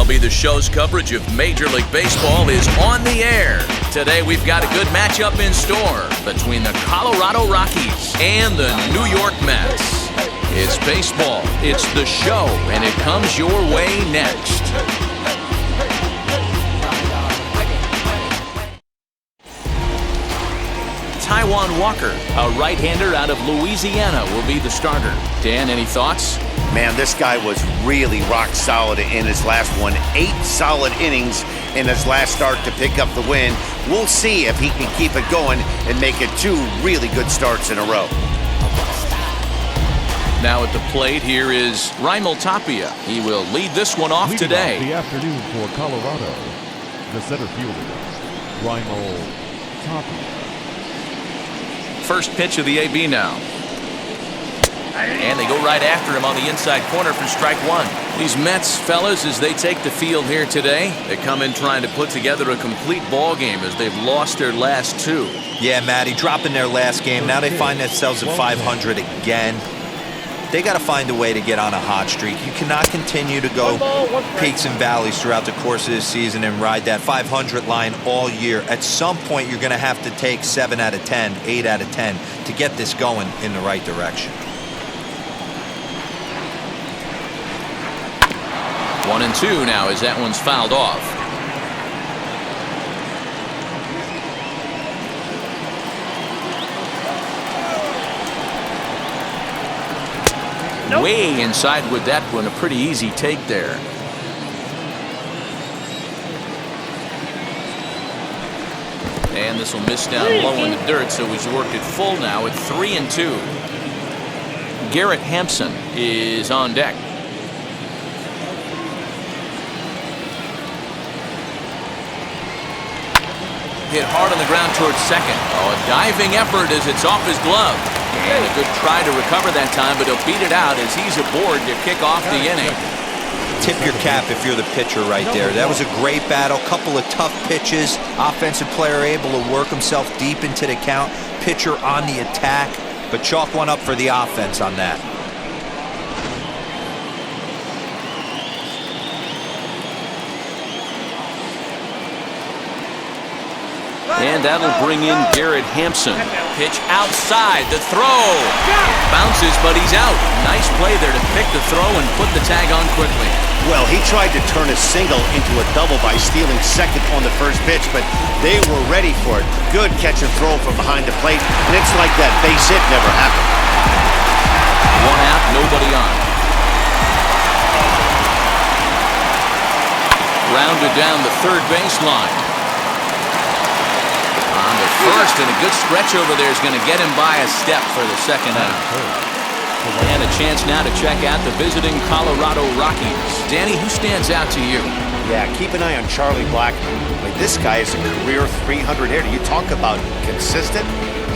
MLB The Show's coverage of Major League Baseball is on the air. Today we've got a good matchup in store between the Colorado Rockies and the New York Mets. It's baseball, it's The Show, and it comes your way next. Taijuan Walker, a right-hander out of Louisiana, will be the starter. Dan, any thoughts? Man, this guy was really rock solid in his last one. 8 solid innings in his last start to pick up the win. We'll see if he can keep it going and make it 2 really good starts in a row. Now at the plate, here is Raimel Tapia. He will lead this one off today. The afternoon for Colorado, the center fielder, Raimel Tapia. First pitch of the AB now. And they go right after him on the inside corner for strike 1. These Mets, fellas, as they take the field here today, they come in trying to put together a complete ball game as they've lost their last 2. Yeah, Matty, dropping their last game. Now they find themselves at 500 again. They got to find a way to get on a hot streak. You cannot continue to go peaks and valleys throughout the course of this season and ride that 500 line all year. At some point, you're going to have to take 7 out of 10, 8 out of 10 to get this going in the right direction. 1-2 now as that one's fouled off. Way inside with that one, a pretty easy take there. And this will miss down low in the dirt, so he's worked it full now at 3-2. Garrett Hampson is on deck. Hit hard on the ground towards second. Oh, a diving effort as it's off his glove. And a good try to recover that time, but he'll beat it out as he's aboard to kick off the inning. Tip your cap if you're the pitcher right there. That was a great battle. Couple of tough pitches. Offensive player able to work himself deep into the count. Pitcher on the attack, but chalk one up for the offense on that. And that'll bring in Garrett Hampson. Pitch outside, the throw. Bounces, but he's out. Nice play there to pick the throw and put the tag on quickly. Well, he tried to turn a single into a double by stealing second on the first pitch, but they were ready for it. Good catch and throw from behind the plate, and it's like that base hit never happened. 1 out, nobody on. Rounded down the third baseline. First, and a good stretch over there is going to get him by a step for the second out. And a chance now to check out the visiting Colorado Rockies. Danny, who stands out to you? Yeah, keep an eye on Charlie Black. Like, this guy is a career 300 hitter. You talk about consistent.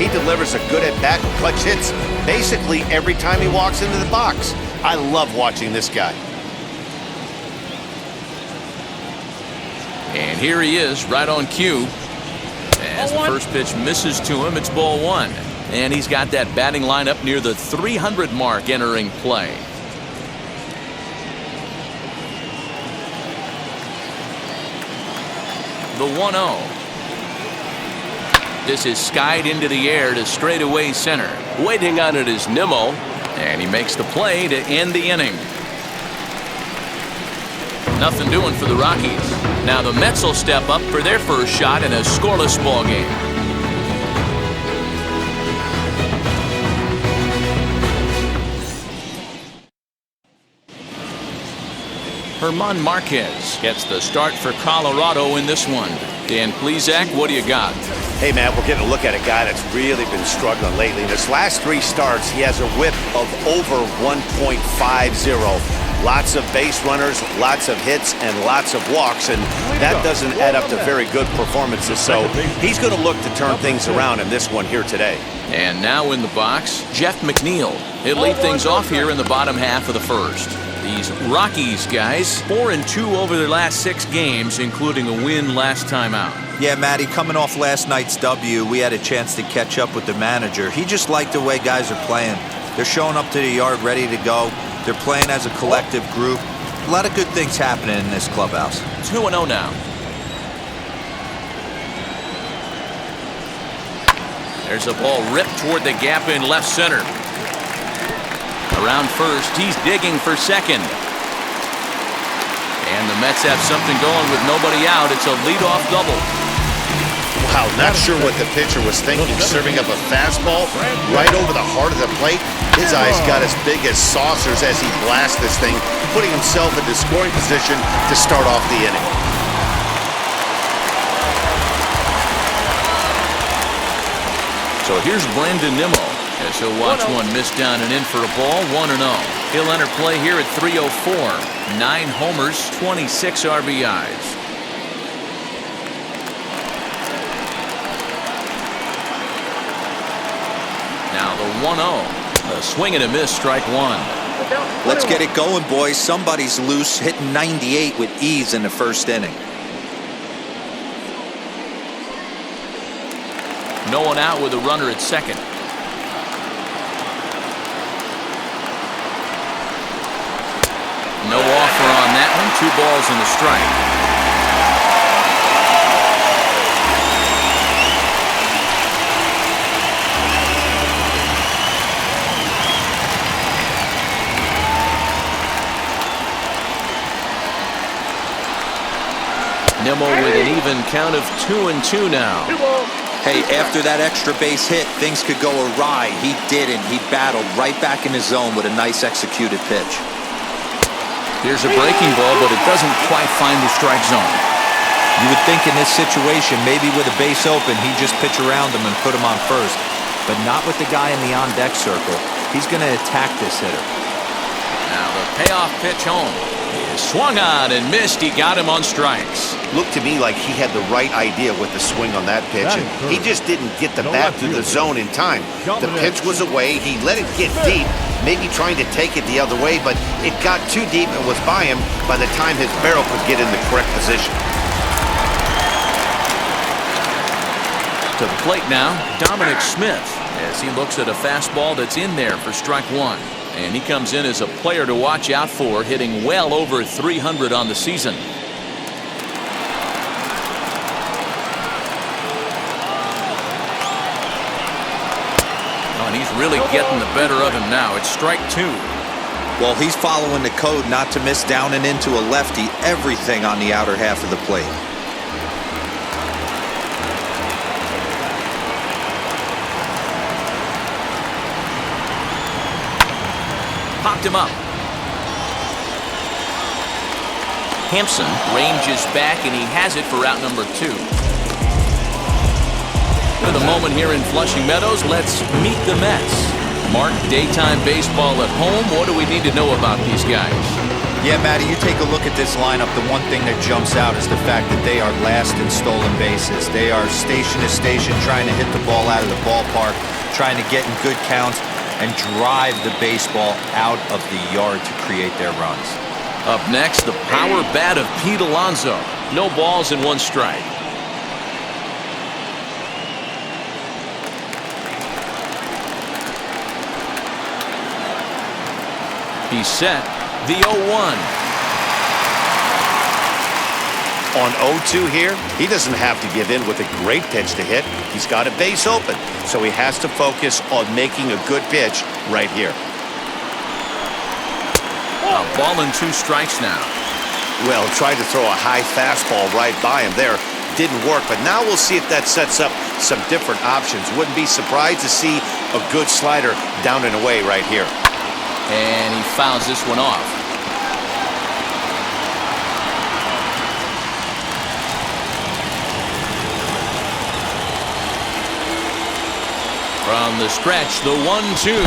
He delivers a good at-bat, clutch hits basically every time he walks into the box. I love watching this guy. And here he is, right on cue. As the first pitch misses to him, it's ball 1. And he's got that batting lineup near the 300 mark entering play. The 1-0. This is skied into the air to straightaway center. Waiting on it is Nimmo. And he makes the play to end the inning. Nothing doing for the Rockies. Now the Mets will step up for their first shot in a scoreless ball game. German Marquez gets the start for Colorado in this one. Dan Plesac, what do you got? Hey, man, we're getting a look at a guy that's really been struggling lately. In his last 3 starts, he has a whip of over 1.50. Lots of base runners, lots of hits, and lots of walks, and that doesn't add up to very good performances. So he's going to look to turn things around in this one here today. And now in the box, Jeff McNeil. He'll lead things off here in the bottom half of the first. These Rockies guys, 4-2 over their last 6 games, including a win last time out. Yeah, Matty, coming off last night's W, we had a chance to catch up with the manager. He just liked the way guys are playing. They're showing up to the yard ready to go. They're playing as a collective group. A lot of good things happening in this clubhouse. 2-0 now. There's a ball ripped toward the gap in left center. Around first, he's digging for second. And the Mets have something going with nobody out. It's a leadoff double. Wow, not sure what the pitcher was thinking, serving up a fastball right over the heart of the plate. His eyes got as big as saucers as he blasts this thing, putting himself into scoring position to start off the inning. So here's Brandon Nimmo as he'll watch one miss down and in for a ball. 1-0. He'll enter play here at 304. 9 homers, 26 RBIs. Now the 1-0. A swing and a miss, strike one. Let's get it going, boys. Somebody's loose, hitting 98 with ease in the first inning. No one out with a runner at second. No offer on that one. 2 balls and a strike. Nimmo with an even count of 2-2 now. Hey, after that extra base hit, things could go awry. He didn't. He battled right back in his zone with a nice executed pitch. Here's a breaking ball, but it doesn't quite find the strike zone. You would think in this situation, maybe with a base open, he'd just pitch around him and put him on first. But not with the guy in the on-deck circle. He's going to attack this hitter. Now the payoff pitch home. He is swung on and missed. He got him on strikes. Looked to me like he had the right idea with the swing on that pitch, and he just didn't get the bat through the zone in time. The pitch was away. He let it get deep, maybe trying to take it the other way, but it got too deep and was by him by the time his barrel could get in the correct position. To the plate now, Dominic Smith, as he looks at a fastball that's in there for strike one. And he comes in as a player to watch out for, hitting well over 300 on the season. Oh, and he's really getting the better of him now. It's strike two. Well, he's following the code not to miss down and into a lefty. Everything on the outer half of the plate. Popped him up. Hampson ranges back, and he has it for out number 2. For the moment here in Flushing Meadows, let's meet the Mets. Mark, daytime baseball at home. What do we need to know about these guys? Yeah, Matty, you take a look at this lineup. The one thing that jumps out is the fact that they are last in stolen bases. They are station to station trying to hit the ball out of the ballpark, trying to get in good counts, and drive the baseball out of the yard to create their runs. Up next, the power bat of Pete Alonso. No balls and 1 strike. He's set. The 0-1. On 0-2 here, he doesn't have to give in with a great pitch to hit. He's got a base open, so he has to focus on making a good pitch right here. A ball and 2 strikes now. Well, tried to throw a high fastball right by him there. Didn't work, but now we'll see if that sets up some different options. Wouldn't be surprised to see a good slider down and away right here. And he fouls this one off. From the stretch, the 1-2.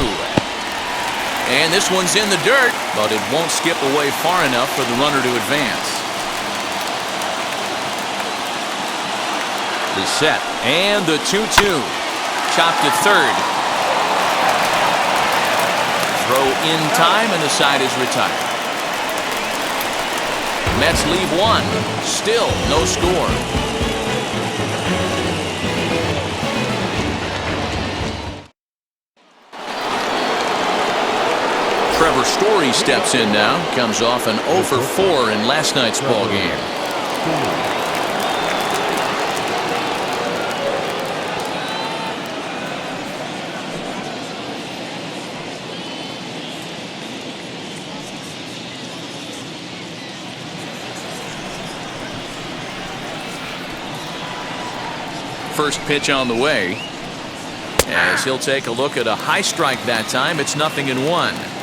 And this one's in the dirt, but it won't skip away far enough for the runner to advance. The set, and the 2-2. Chopped to third. Throw in time, and the side is retired. Mets leave 1. Still no score. Trevor Story Story steps in now. Comes off an 0 for 4 in last night's ball game. First pitch on the way, as he'll take a look at a high strike that time. It's 0-1.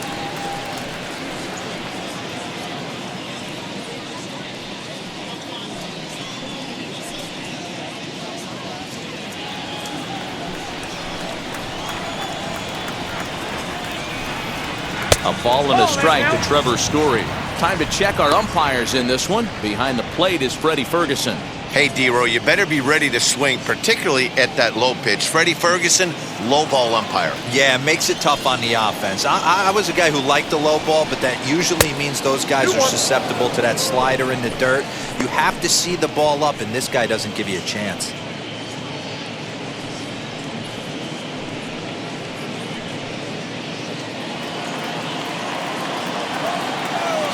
A ball and a strike to Trevor Story. Time to check our umpires in this one. Behind the plate is Freddie Ferguson. Hey, D-Ro, you better be ready to swing, particularly at that low pitch. Freddie Ferguson, low ball umpire. Yeah, it makes it tough on the offense. I was a guy who liked the low ball, but that usually means those guys are susceptible to that slider in the dirt. You have to see the ball up, and this guy doesn't give you a chance.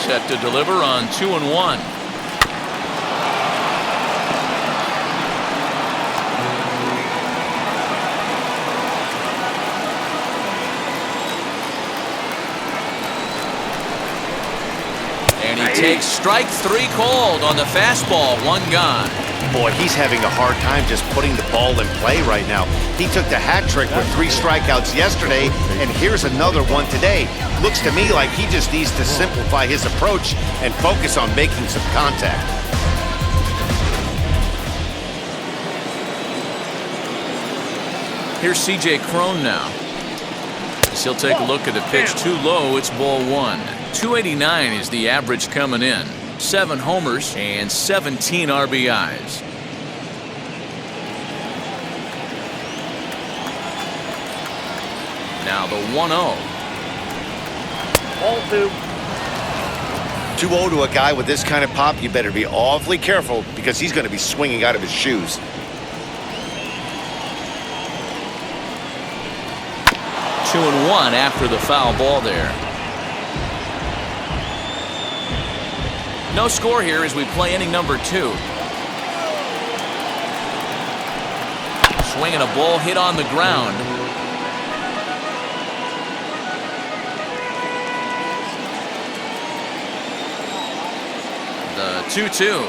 Set to deliver on 2-1. And he takes strike 3 called on the fastball. 1 gone. Boy, he's having a hard time just putting the ball in play right now. He took the hat trick with 3 strikeouts yesterday, and here's another one today. Looks to me like he just needs to simplify his approach and focus on making some contact. Here's C.J. Cron now. As he'll take a look at a pitch too low. It's ball 1. 289 is the average coming in. 7 homers and 17 RBIs. Now the 1-0. 2-0 to a guy with this kind of pop, you better be awfully careful because he's going to be swinging out of his shoes. Two and 1 after the foul ball there. No score here as we play inning number 2. Swinging a ball hit on the ground. The 2-2.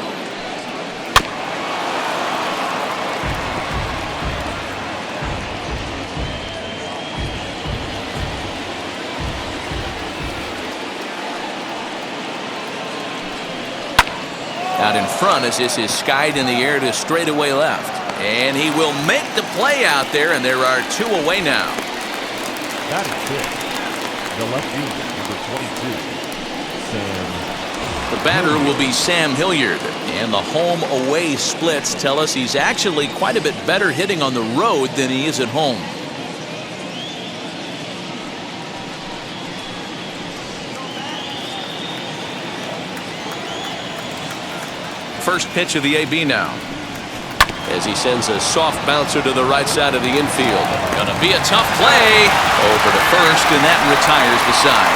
Out in front as this is skied in the air to straightaway left. And he will make the play out there, and there are 2 away now. That is it. The left fielder, number 22, Sam. The batter will be Sam Hilliard. And the home-away splits tell us he's actually quite a bit better hitting on the road than he is at home. First pitch of the AB now, as he sends a soft bouncer to the right side of the infield. Gonna be a tough play. Over to first, and that retires the side.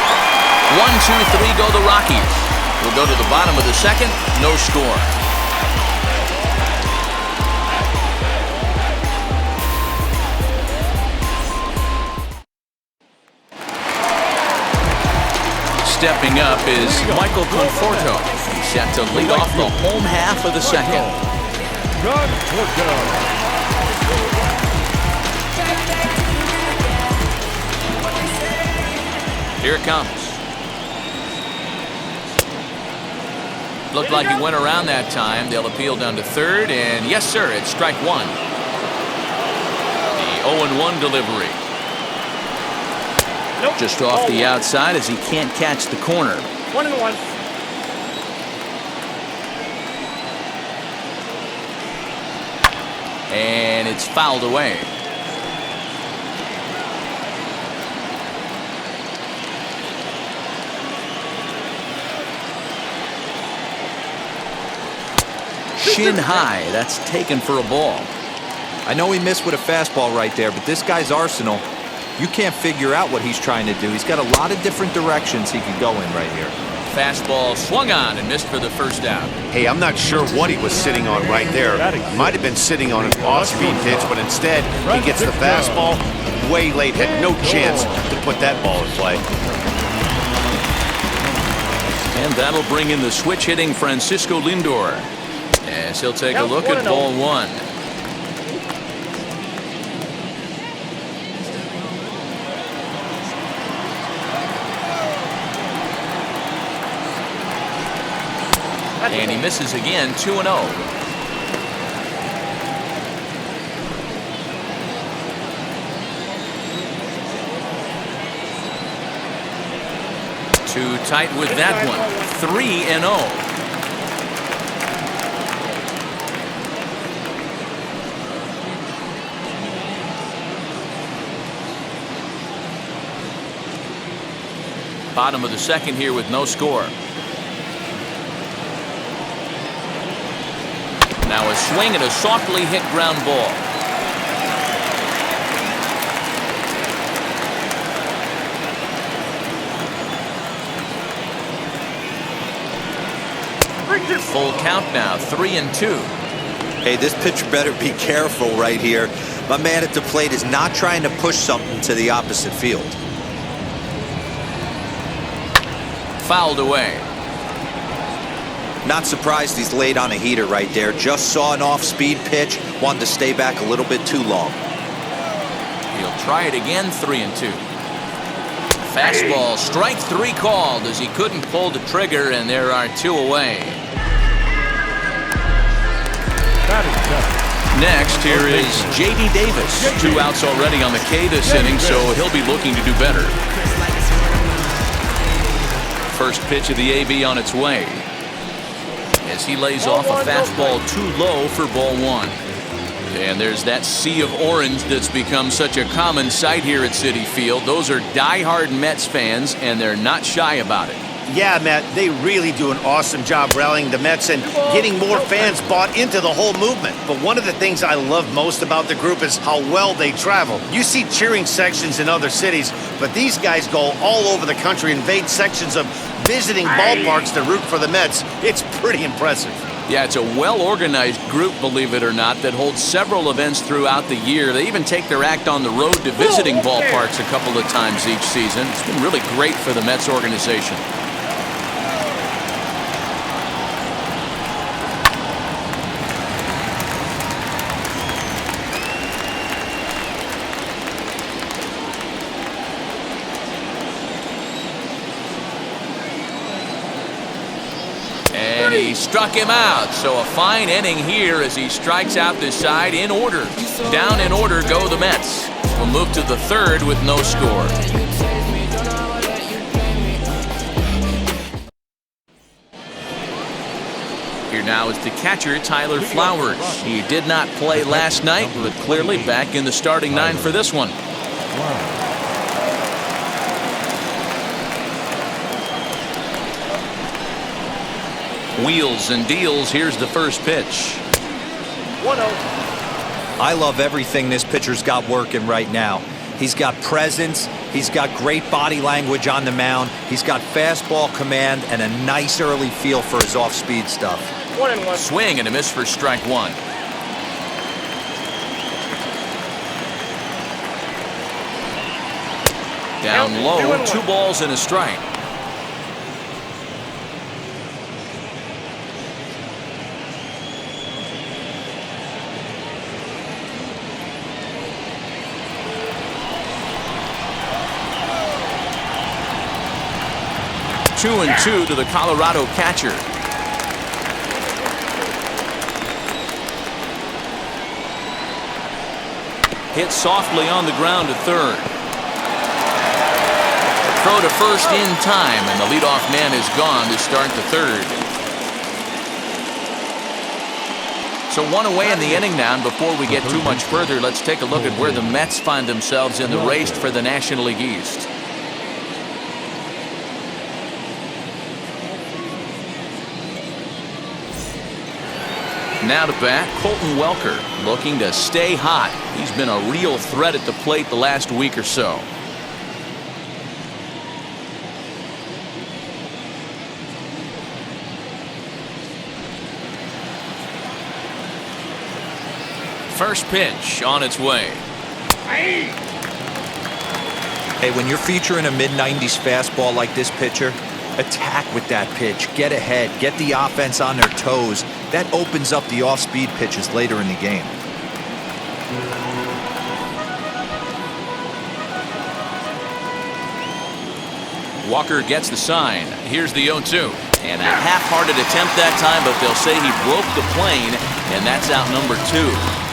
1, 2, 3 go the Rockies. We'll go to the bottom of the second. No score. Stepping up is Michael Conforto. Set to lead off the home half of the second. Here it comes. Looked like he went around that time. They'll appeal down to third, and yes, sir, it's strike 1. The 0-1 delivery. Just off the outside as he can't catch the corner. 1-1. And it's fouled away. Shin high. That's taken for a ball. I know he missed with a fastball right there, but this guy's arsenal You can't figure out what he's trying to do. He's got a lot of different directions he could go in right here. Fastball swung on and missed for the first out. Hey, I'm not sure what he was sitting on right there. Might have been sitting on an off-speed pitch, but instead he gets the fastball way late. Had no chance to put that ball in play. And that'll bring in the switch-hitting Francisco Lindor, as he'll take a look at ball one. And he misses again, 2-0. Too tight with that one. 3-0. Bottom of the second here with no score. Now a swing and a softly hit ground ball. Full count now, 3-2. Hey, this pitcher better be careful right here. My man at the plate is not trying to push something to the opposite field. Fouled away. Not surprised he's laid on a heater right there. Just saw an off-speed pitch. Wanted to stay back a little bit too long. He'll try it again, 3-2. Fastball, strike three called as he couldn't pull the trigger, and there are two away. Next, here is J.D. Davis. 2 outs already on the K this inning, so he'll be looking to do better. First pitch of the AB on its way, as he lays off a fastball too low for ball one. And there's that sea of orange that's become such a common sight here at Citi Field. Those are diehard Mets fans, and they're not shy about it. Yeah, Matt, they really do an awesome job rallying the Mets and getting more fans bought into the whole movement. But one of the things I love most about the group is how well they travel. You see cheering sections in other cities, but these guys go all over the country, invade sections of visiting ballparks to root for the Mets. It's pretty impressive. Yeah, it's a well-organized group, believe it or not, that holds several events throughout the year. They even take their act on the road to visiting ballparks a couple of times each season. It's been really great for the Mets organization. And he struck him out, so a fine inning here as he strikes out this side in order. Down in order go the Mets. We'll move to the third with no score. Here now is the catcher, Tyler Flowers. He did not play last night, but clearly back in the starting nine for this one. Wheels and deals. Here's the first pitch. 1-0. I love everything this pitcher's got working right now. He's got presence. He's got great body language on the mound. He's got fastball command and a nice early feel for his off-speed stuff. 1-1. Swing and a miss for strike one. Down low, 2 balls and a strike. Two and two to the Colorado catcher. Hit softly on the ground to third. Throw to first in time, and the leadoff man is gone to start the third. So one away in the inning now, and before we get too much further, let's take a look at where the Mets find themselves in the race for the National League East. Now to bat, Colton Welker, looking to stay hot. He's been a real threat at the plate the last week or so. First pitch on its way. Hey, when you're featuring a mid-90s fastball like this pitcher, attack with that pitch. Get ahead. Get the offense on their toes. That opens up the off-speed pitches later in the game. Walker gets the sign. Here's the 0-2. And a half-hearted attempt that time, but they'll say he broke the plane, and that's out number 2.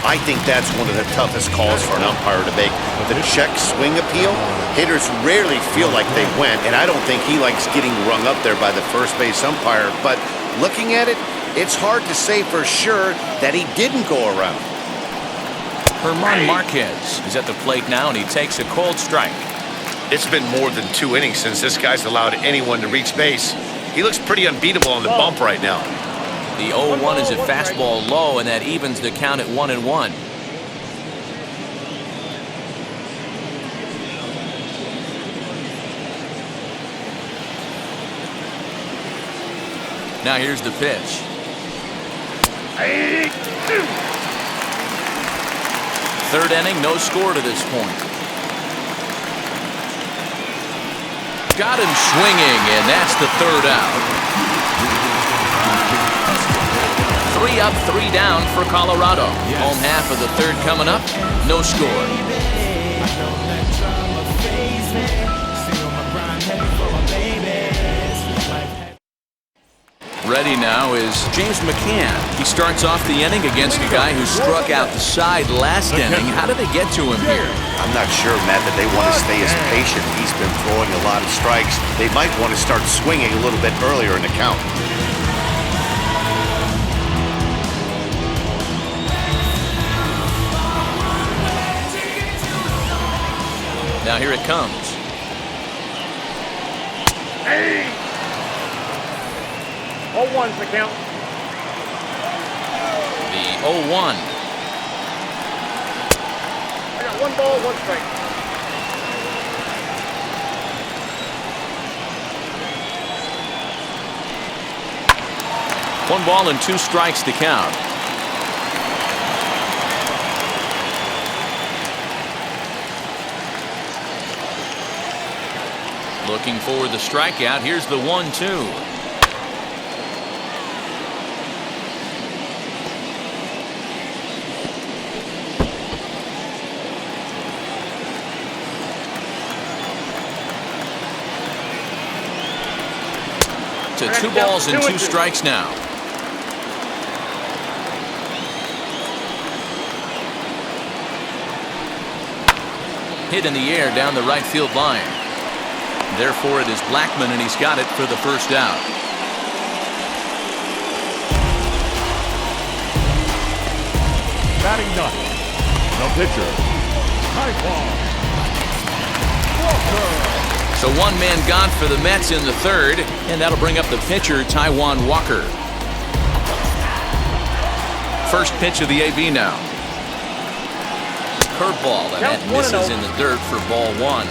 I think that's one of the toughest calls for an umpire to make. The check swing appeal, hitters rarely feel like they went, and I don't think he likes getting rung up there by the first base umpire. But looking at it, it's hard to say for sure that he didn't go around. German Marquez is at the plate now, and he takes a cold strike. It's been more than 2 innings since this guy's allowed anyone to reach base. He looks pretty unbeatable on the bump right now. The 0-1 is a fastball low, and that evens the count at 1-1. Now here's the pitch. Third inning, no score to this point. Got him swinging, and that's the third out. 3 up, 3 down for Colorado. Home half of the third coming up. No score. Ready now is James McCann. He starts off the inning against a guy who struck out the side last inning. How did they get to him here? I'm not sure, Matt, that they want to stay as patient. He's been throwing a lot of strikes. They might want to start swinging a little bit earlier in the count. Now here it comes. 0-1's the count. The 0-1. I got 1 ball, 1 strike. One ball and 2 strikes to count. Looking for the strikeout. Here's the 1-2. To 2 balls and 2 strikes now. Hit in the air down the right field line. Therefore, it is Blackman, and he's got it for the first out. Batting ninth, the pitcher, Taiwan Walker. So 1 man gone for the Mets in the third, and that'll bring up the pitcher, Taiwan Walker. First pitch of the AB now. Curveball, and that misses in the dirt for ball 1.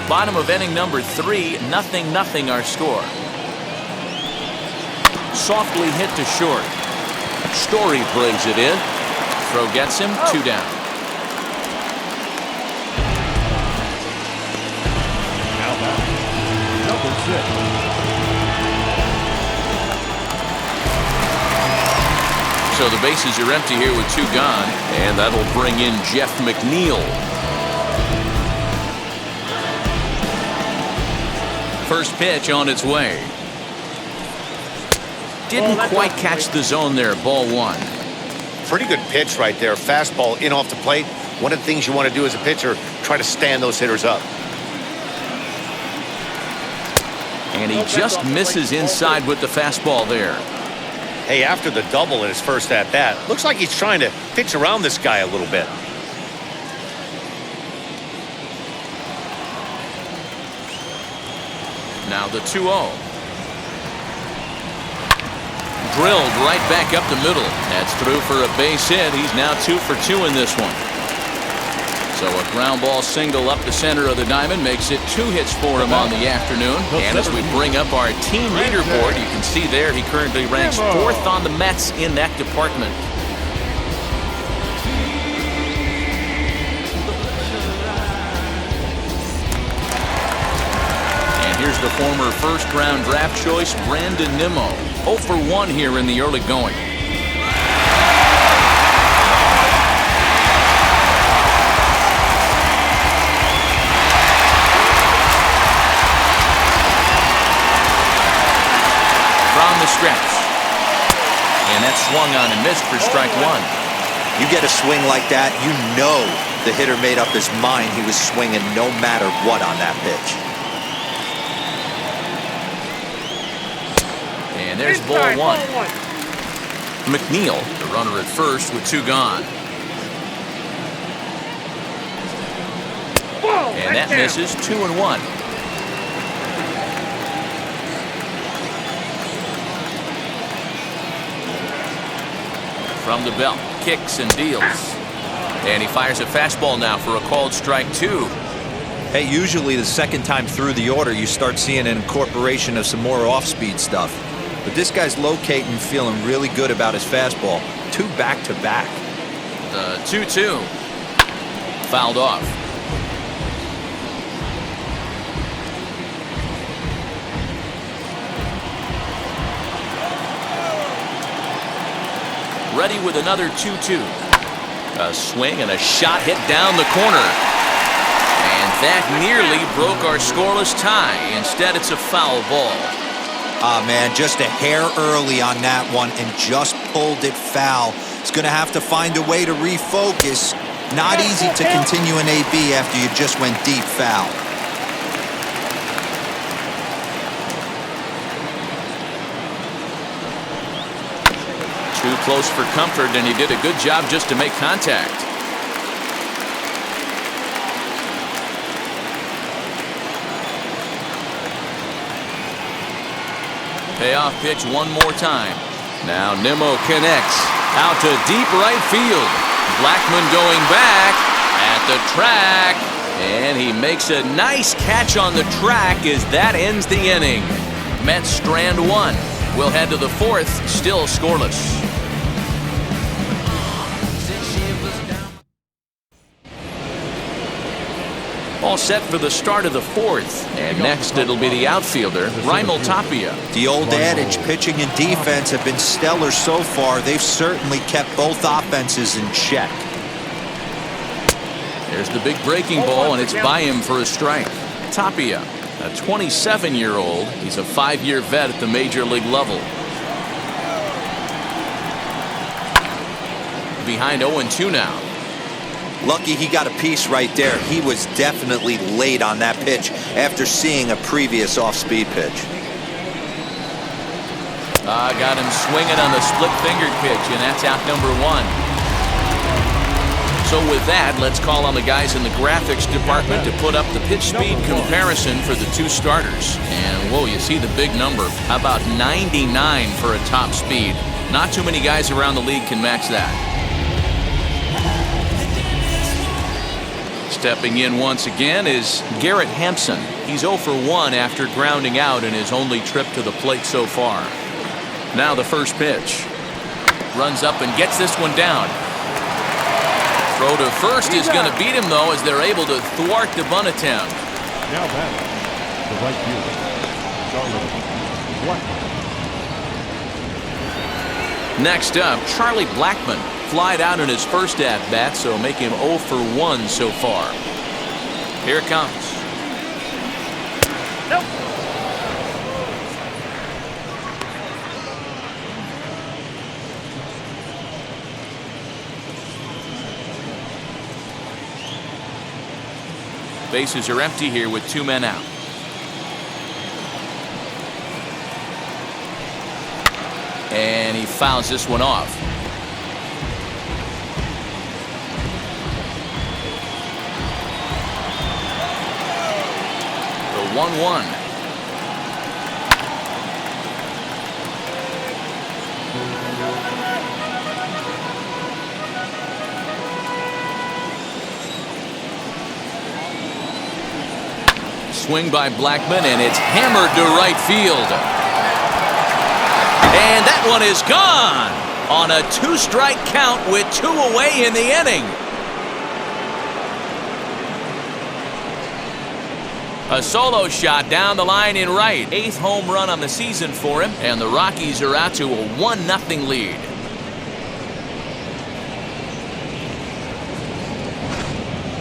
Bottom of inning number 3, 0-0 our score. Softly hit to short. Story brings it in. Throw gets him, 2 down. Now back, number 6. So the bases are empty here with 2 gone, and that'll bring in Jeff McNeil. First pitch on its way. Didn't quite catch the zone there, ball 1. Pretty good pitch right there. Fastball in off the plate. One of the things you want to do as a pitcher, try to stand those hitters up. And he just misses inside with the fastball there. Hey, after the double in his first at-bat, looks like he's trying to pitch around this guy a little bit. Now the 2-0. drilled right back up the middle. That's through for a base hit. He's now 2 for 2 in this one. So a ground ball single up the center of the diamond makes it 2 hits for him on the afternoon. And as we bring up our team leaderboard, you can see there he currently ranks 4th on the Mets in that department. And here's the former first-round draft choice, Brandon Nimmo. 0 for 1 here in the early going. From the stretch. And that swung on and missed for strike 1. You get a swing like that, you know the hitter made up his mind he was swinging no matter what on that pitch. And there's ball 1. McNeil, the runner at first with 2 gone. And that misses 2-1. From the belt, kicks and deals. And he fires a fastball now for a called strike 2. Hey, usually the second time through the order, you start seeing an incorporation of some more off-speed stuff. But this guy's locating, feeling really good about his fastball. 2 back-to-back. The 2-2. Fouled off. Ready with another 2-2. A swing and a shot hit down the corner. And that nearly broke our scoreless tie. Instead, it's a foul ball. Ah, man, just a hair early on that one and just pulled it foul. He's going to have to find a way to refocus. Not easy to continue an AB after you just went deep foul. Too close for comfort, and he did a good job just to make contact. Payoff pitch one more time. Now Nimmo connects out to deep right field. Blackmon going back at the track, and he makes a nice catch on the track as that ends the inning. Mets strand 1. We'll head to the 4th, still scoreless. All set for the start of the 4th. And next it'll be the outfielder, Raimel Tapia. The old adage, pitching and defense have been stellar so far. They've certainly kept both offenses in check. There's the big breaking ball, and it's by him for a strike. Tapia, a 27-year-old. He's a 5-year vet at the major league level. Behind 0-2 now. Lucky he got a piece right there. He was definitely late on that pitch after seeing a previous off-speed pitch. Got him swinging on the split-fingered pitch, and that's out number 1. So with that, let's call on the guys in the graphics department to put up the pitch speed comparison for the 2 starters. And whoa, you see the big number. How about 99 for a top speed? Not too many guys around the league can match that. Stepping in once again is Garrett Hampson. He's 0 for 1 after grounding out in his only trip to the plate so far. Now the first pitch. Runs up and gets this one down. Throw to first is going to beat him, though, as they're able to thwart the bunt attempt. Now batting, the right fielder, Charlie Blackmon. Next up, Charlie Blackmon. Flied out in his first at-bat, so make him 0 for 1 so far. Here it comes. Nope. Bases are empty here with 2 men out. And he fouls this one off. The 1-1. Swing by Blackman, and it's hammered to right field. And that one is gone on a 2-strike count with 2 away in the inning. A solo shot down the line in right. 8th home run on the season for him, and the Rockies are out to a 1-0 lead.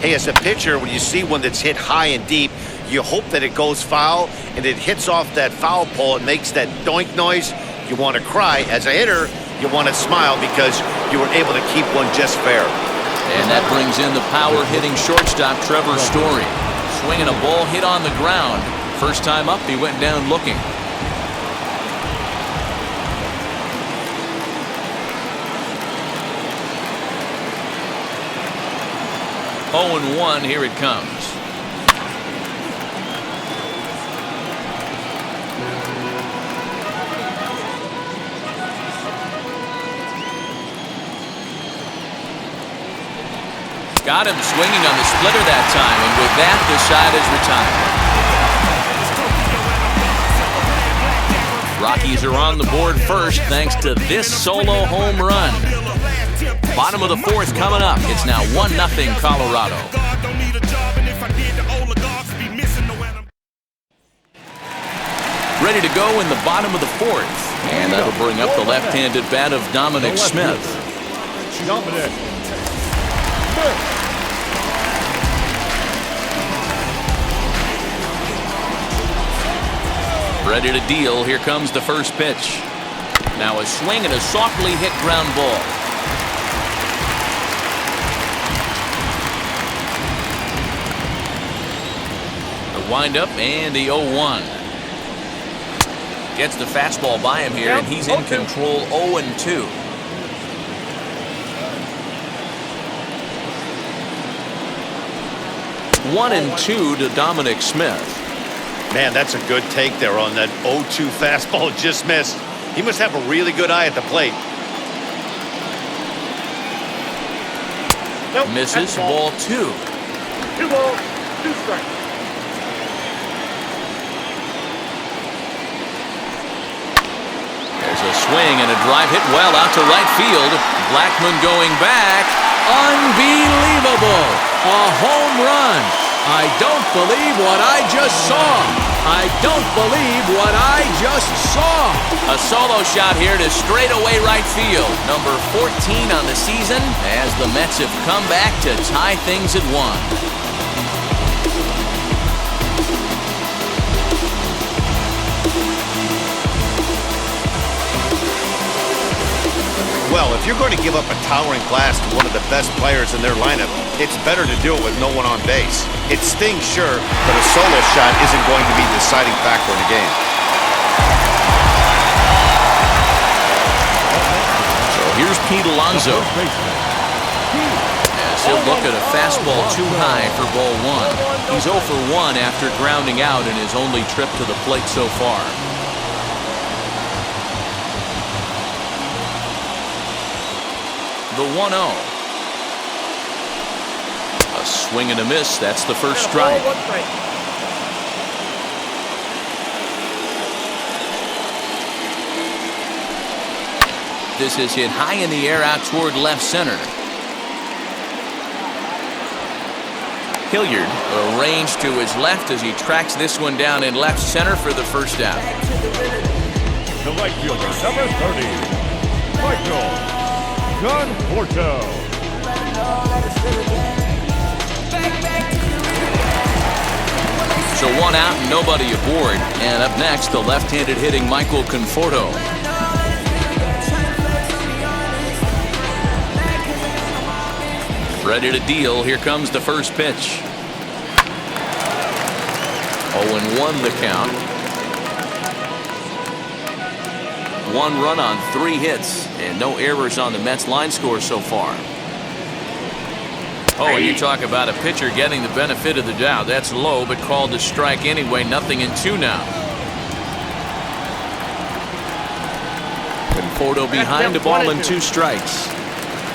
Hey, as a pitcher, when you see one that's hit high and deep, you hope that it goes foul and it hits off that foul pole. It makes that doink noise. You want to cry. As a hitter, you want to smile because you were able to keep one just fair. And that brings in the power-hitting shortstop, Trevor Story. Swinging a ball hit on the ground. First time up, he went down looking. 0-1, here it comes. Got him swinging on the splitter that time, and with that, the side is retired. Rockies are on the board first thanks to this solo home run. Bottom of the 4th coming up. It's now 1-0 Colorado. Ready to go in the bottom of the 4th. And that'll bring up the left-handed bat of Dominic Smith. Dominic. Ready to deal. Here comes the first pitch. Now a swing and a softly hit ground ball. The windup and the 0-1. Gets the fastball by him here, and he's in control. 0-2. One and 2 to Dominic Smith. Man, that's a good take there on that 0-2 fastball just missed. He must have a really good eye at the plate. Nope, Misses, ball. ball 2. 2 balls, 2 strikes. There's a swing and a drive hit well out to right field. Blackman going back. Unbelievable! A home run. I don't believe what I just saw. I don't believe what I just saw. A solo shot here to straightaway right field. Number 14 on the season as the Mets have come back to tie things at 1. Well, if you're going to give up a towering blast to one of the best players in their lineup, it's better to do it with no one on base. It stings, sure, but a solo shot isn't going to be the deciding factor in the game. So here's Pete Alonso. As he'll look at a fastball too high for ball 1. He's 0 for 1 after grounding out in his only trip to the plate so far. The 1-0. A swing and a miss. That's the first strike. This is hit high in the air out toward left center. Hilliard arranged to his left as he tracks this one down in left center for the first out. The right fielder, number 30, Michael Conforto. So 1 out and nobody aboard. And up next, the left-handed hitting Michael Conforto. Ready to deal. Here comes the first pitch. 0-1 the count. 1 run on 3 hits and no errors on the Mets line score so far. Oh, and you talk about a pitcher getting the benefit of the doubt. That's low, but called a strike anyway. 0-2 now. Conforto behind a ball and 2 strikes.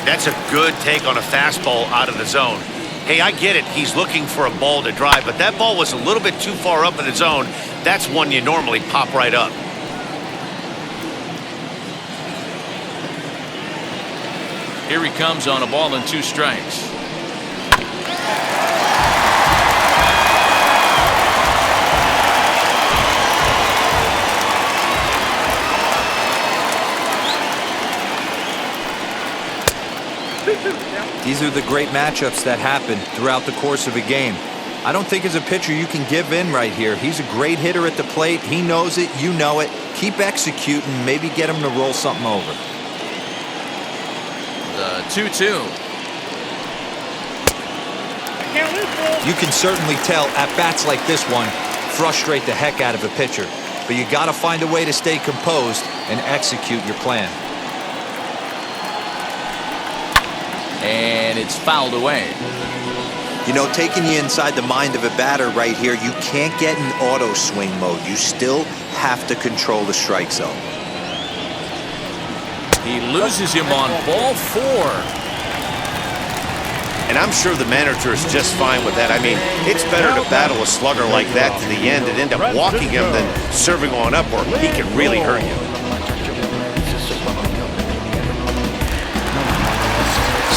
That's a good take on a fastball out of the zone. Hey, I get it. He's looking for a ball to drive, but that ball was a little bit too far up in the zone. That's one you normally pop right up. Here he comes on a ball and 2 strikes. These are the great matchups that happen throughout the course of a game. I don't think as a pitcher you can give in right here. He's a great hitter at the plate. He knows it. You know it. Keep executing. Maybe get him to roll something over. The 2-2. You can certainly tell at bats like this one frustrate the heck out of a pitcher. But you got to find a way to stay composed and execute your plan. And it's fouled away. You know, taking you inside the mind of a batter right here, you can't get in auto swing mode. You still have to control the strike zone. He loses him on ball 4. And I'm sure the manager is just fine with that. I mean, it's better to battle a slugger like that to the end and end up walking him than serving on up, or he can really hurt you.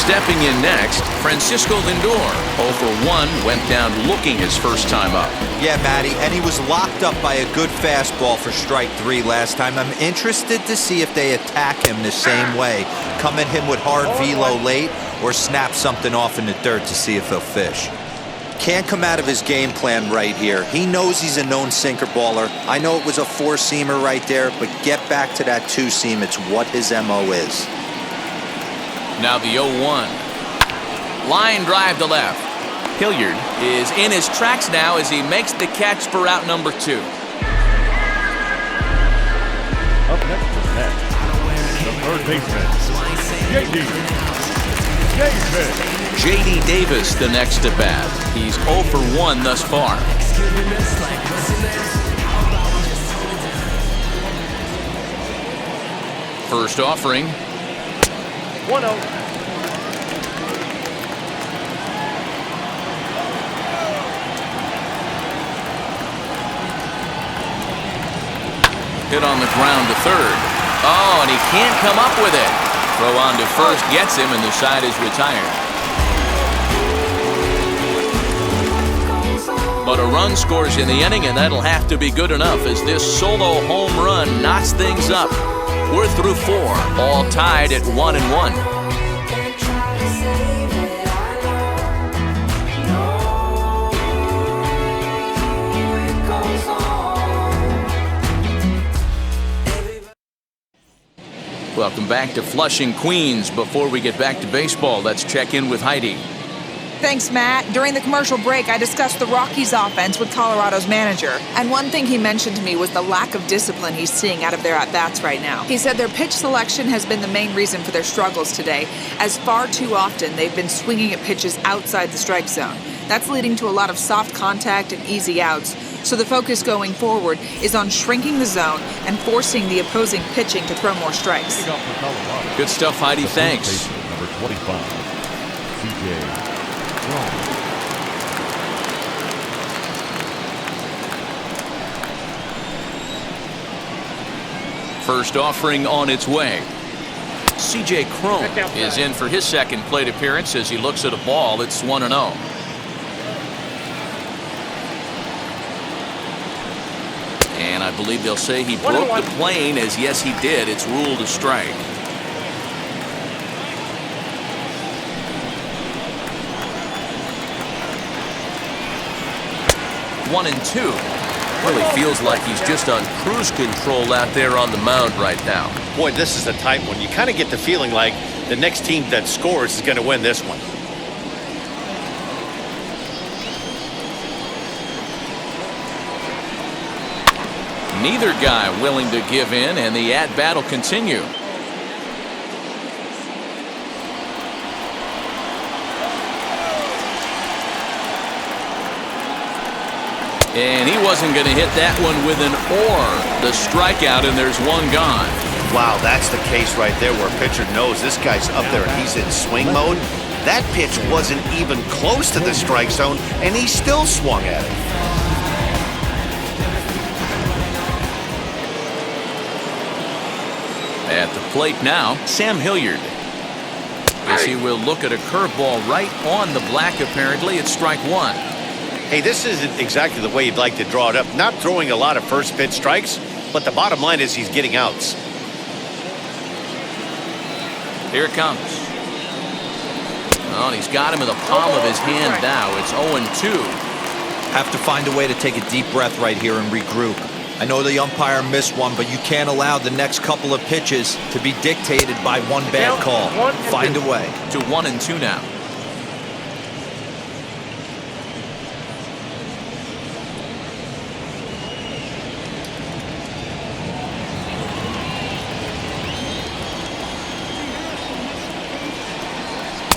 Stepping in next, Francisco Lindor. 0 for 1, went down looking his first time up. Yeah, Matty, and he was locked up by a good fastball for strike 3 last time. I'm interested to see if they attack him the same way. Come at him with hard velo late or snap something off in the dirt to see if he'll fish. Can't come out of his game plan right here. He knows he's a known sinker baller. I know it was a 4-seamer right there, but get back to that 2-seam. It's what his MO is. Now the 0-1. Line drive to left. Hilliard is in his tracks now as he makes the catch for out number 2. Up next is the third baseman, J.D. Davis, the next at bat. He's 0 for 1 thus far. First offering. 1-0. Hit on the ground to third. Oh, and he can't come up with it. Throw on to first gets him, and the side is retired. But a run scores in the inning, and that'll have to be good enough as this solo home run knocks things up. We're through 4, all tied at 1-1. Welcome back to Flushing, Queens. Before we get back to baseball, let's check in with Heidi. Thanks, Matt. During the commercial break, I discussed the Rockies offense with Colorado's manager. And one thing he mentioned to me was the lack of discipline he's seeing out of their at-bats right now. He said their pitch selection has been the main reason for their struggles today, as far too often they've been swinging at pitches outside the strike zone. That's leading to a lot of soft contact and easy outs. So the focus going forward is on shrinking the zone and forcing the opposing pitching to throw more strikes. Good stuff, Heidi. Thanks. Number 25, CJ. First offering on its way. C.J. Cron is in for his second plate appearance as he looks at a ball. It's 1-0. And I believe they'll say he broke the plane, as yes, he did. It's ruled a strike. One and two. Really feels like he's just on cruise control out there on the mound right now. Boy, this is a tight one. You kind of get the feeling like the next team that scores is going to win this one. Neither guy willing to give in, and the at-bat will continue. And he wasn't going to hit that one with an or. The strikeout, and there's one gone. Wow, that's the case right there where a pitcher knows this guy's up there and he's in swing mode. That pitch wasn't even close to the strike zone, and he still swung at it. At the plate now, Sam Hilliard. As he will look at a curveball right on the black, apparently. It's strike one. Hey, this isn't exactly the way you'd like to draw it up. Not throwing a lot of first pitch strikes, but the bottom line is he's getting outs. Here it comes. Oh, and he's got him in the palm of his hand now. It's 0-2. Have to find a way to take a deep breath right here and regroup. I know the umpire missed one, but you can't allow the next couple of pitches to be dictated by one bad call. Find a way. To 1-2 now.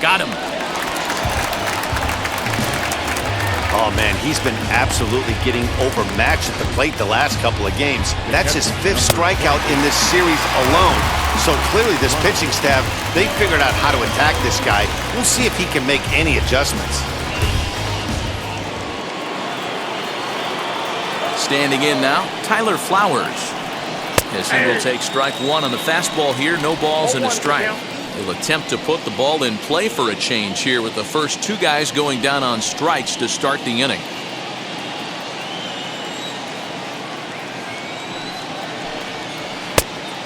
Got him. Oh, man, he's been absolutely getting overmatched at the plate the last couple of games. That's his 5th strikeout in this series alone. So clearly this pitching staff, they figured out how to attack this guy. We'll see if he can make any adjustments. Standing in now, Tyler Flowers. As he will take strike one on the fastball here. No balls and a strike. He'll attempt to put the ball in play for a change here with the first 2 guys going down on strikes to start the inning.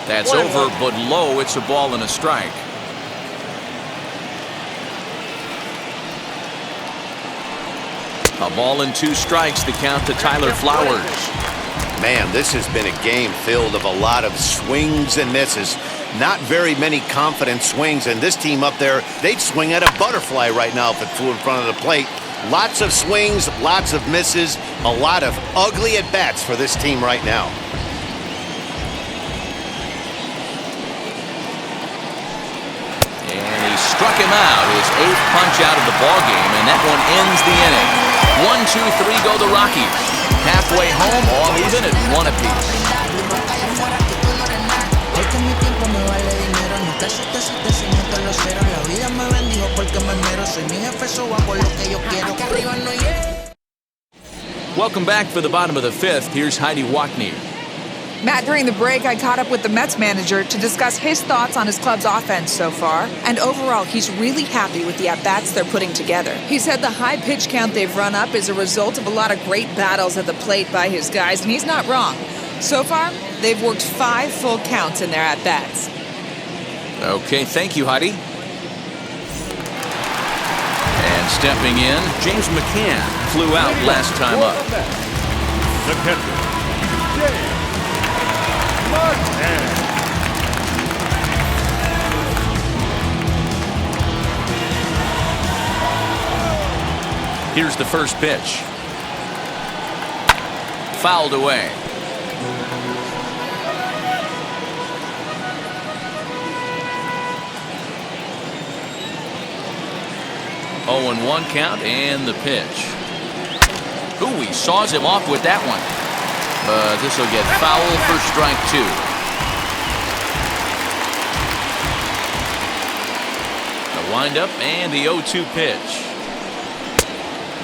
That's over, but low. It's a ball and a strike. A ball and 2 strikes, the count to Tyler Flowers. Man, this has been a game filled of a lot of swings and misses. Not very many confident swings, and this team up there, they'd swing at a butterfly right now if it flew in front of the plate. Lots of swings, lots of misses, a lot of ugly at-bats for this team right now. And he struck him out, his 8th punch out of the ballgame, and that one ends the inning. 1-2-3 go the Rockies. Halfway home, all even at 1 apiece. Welcome back for the bottom of the 5th. Here's Heidi Watney. Matt, during the break, I caught up with the Mets manager to discuss his thoughts on his club's offense so far. And overall, he's really happy with the at-bats they're putting together. He said the high pitch count they've run up is a result of a lot of great battles at the plate by his guys, and he's not wrong. So far, they've worked 5 full counts in their at-bats. Okay, thank you, Heidi. And stepping in, James McCann flew out last time up. The catcher, James McCann. Here's the first pitch. Fouled away. Oh, and 1 count, and the pitch. Ooh, he saws him off with that one. This will get foul for strike 2. The windup and the 0-2 pitch.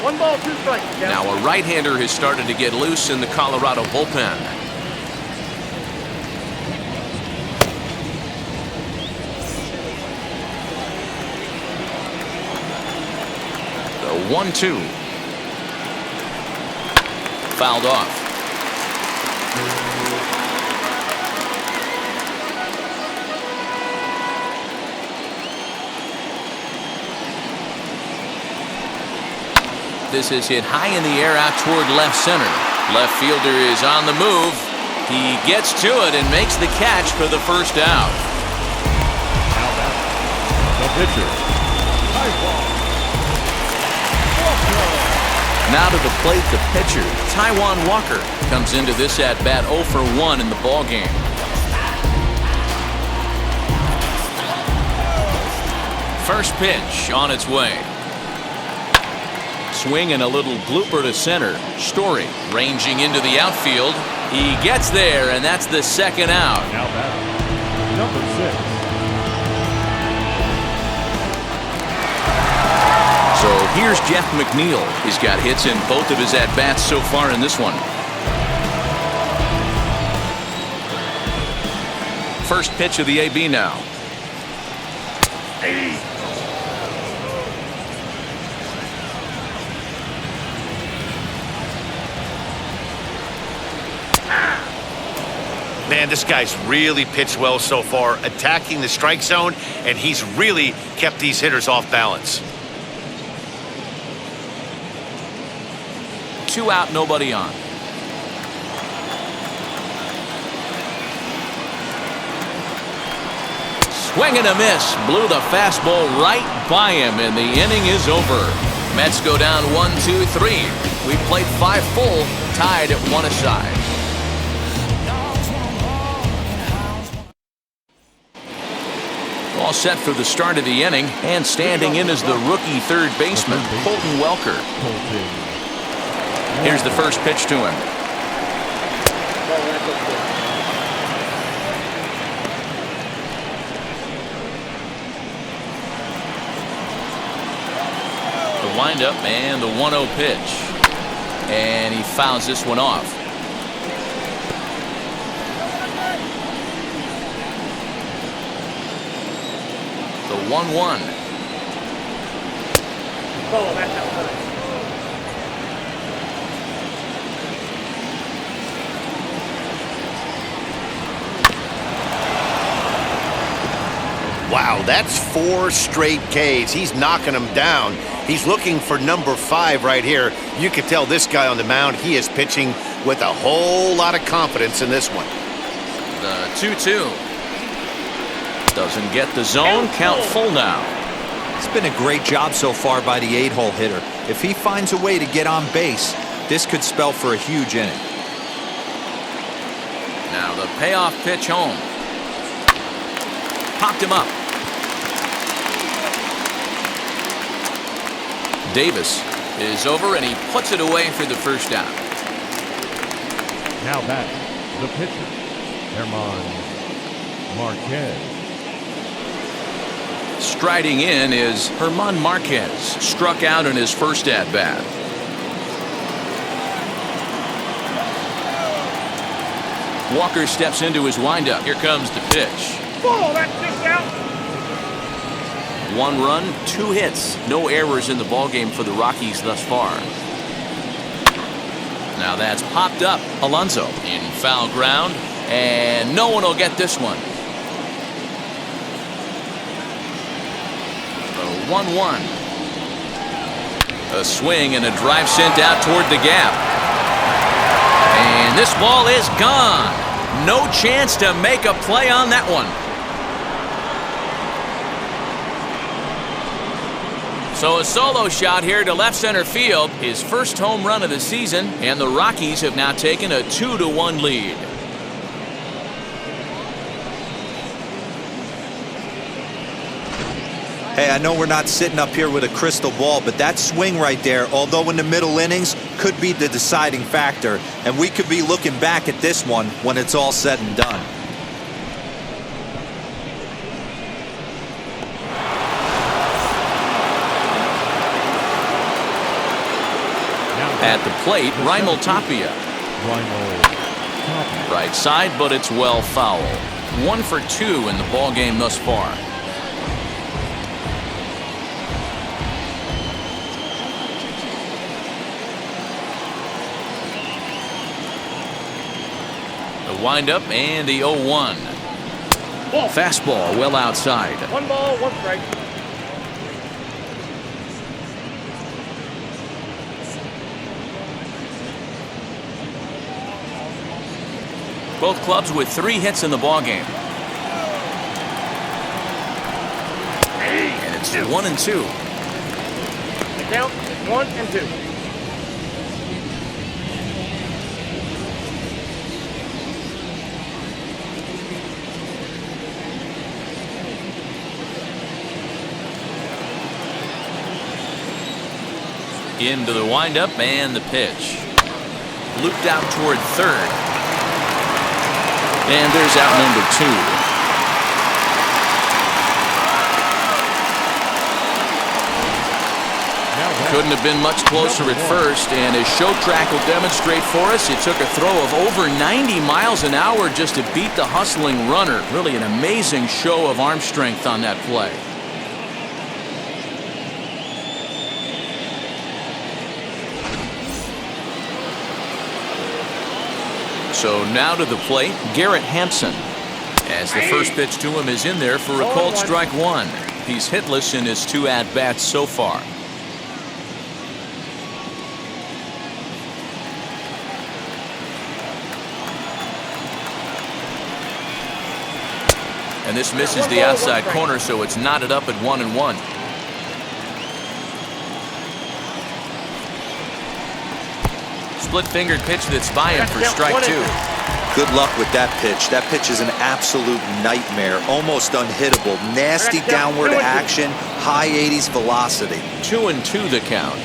1 ball, 2 strikes. Now a right-hander has started to get loose in the Colorado bullpen. The 1-2. Fouled off. This is hit high in the air out toward left center. Left fielder is on the move. He gets to it and makes the catch for the first out. Now back, the pitcher, Now to the plate, the pitcher, Taijuan Walker, comes into this at-bat 0 for 1 in the ballgame. First pitch on its way. Swing and a little blooper to center. Story ranging into the outfield. He gets there, and that's the second out. Now back, number 6. So here's Jeff McNeil. He's got hits in both of his at-bats so far in this one. First pitch of the AB now. Man, this guy's really pitched well so far, attacking the strike zone, and he's really kept these hitters off balance. 2 out, nobody on. Swing and a miss. Blew the fastball right by him, and the inning is over. Mets go down 1-2-3. We played 5 full, tied at 1 aside. All set for the start of the inning, and standing in is the rookie third baseman, Colton Welker. Here's the first pitch to him. The windup and the 1-0 pitch. And he fouls this one off. The 1-1. Oh, that's outside. Wow, that's 4 straight Ks. He's knocking them down. He's looking for number 5 right here. You can tell this guy on the mound, he is pitching with a whole lot of confidence in this one. The 2-2. Doesn't get the zone. Count full now. It's been a great job so far by the 8-hole hitter. If he finds a way to get on base, this could spell for a huge inning. Now the payoff pitch home. Popped him up. Davis is over, and he puts it away for the first out. Now back, the pitcher, Herman Marquez. Striding in is Herman Marquez. Struck out in his first at-bat. Walker steps into his windup. Here comes the pitch. Oh, that's just out. 1 run, 2 hits. No errors in the ballgame for the Rockies thus far. Now that's popped up. Alonso in foul ground, and no one will get this one. The 1-1. A swing and a drive sent out toward the gap. And this ball is gone. No chance to make a play on that one. So a solo shot here to left center field. His first home run of the season, and the Rockies have now taken a 2-1 lead. Hey, I know we're not sitting up here with a crystal ball, but that swing right there, although in the middle innings, could be the deciding factor. And we could be looking back at this one when it's all said and done. At the plate, Raimel Tapia. Right side, but it's well foul. 1 for 2 in the ball game thus far. The windup and the 0-1. Fastball well outside. 1 ball, 1 strike. Both clubs with 3 hits in the ballgame. And it's 1-2. The count is 1-2. Into the windup and the pitch. Looped out toward third. And there's out number 2. Couldn't have been much closer at first, and as show track will demonstrate for us, it took a throw of over 90 miles an hour just to beat the hustling runner. Really an amazing show of arm strength on that play. So now to the plate, Garrett Hampson. As the first pitch to him is in there for a called strike one. He's hitless in his 2 at-bats so far. And this misses the outside corner, so it's knotted up at 1-1. Split-fingered pitch that's by him for strike 2. Good luck with that pitch. That pitch is an absolute nightmare. Almost unhittable. Nasty downward action. High 80s velocity. 2-2 the count.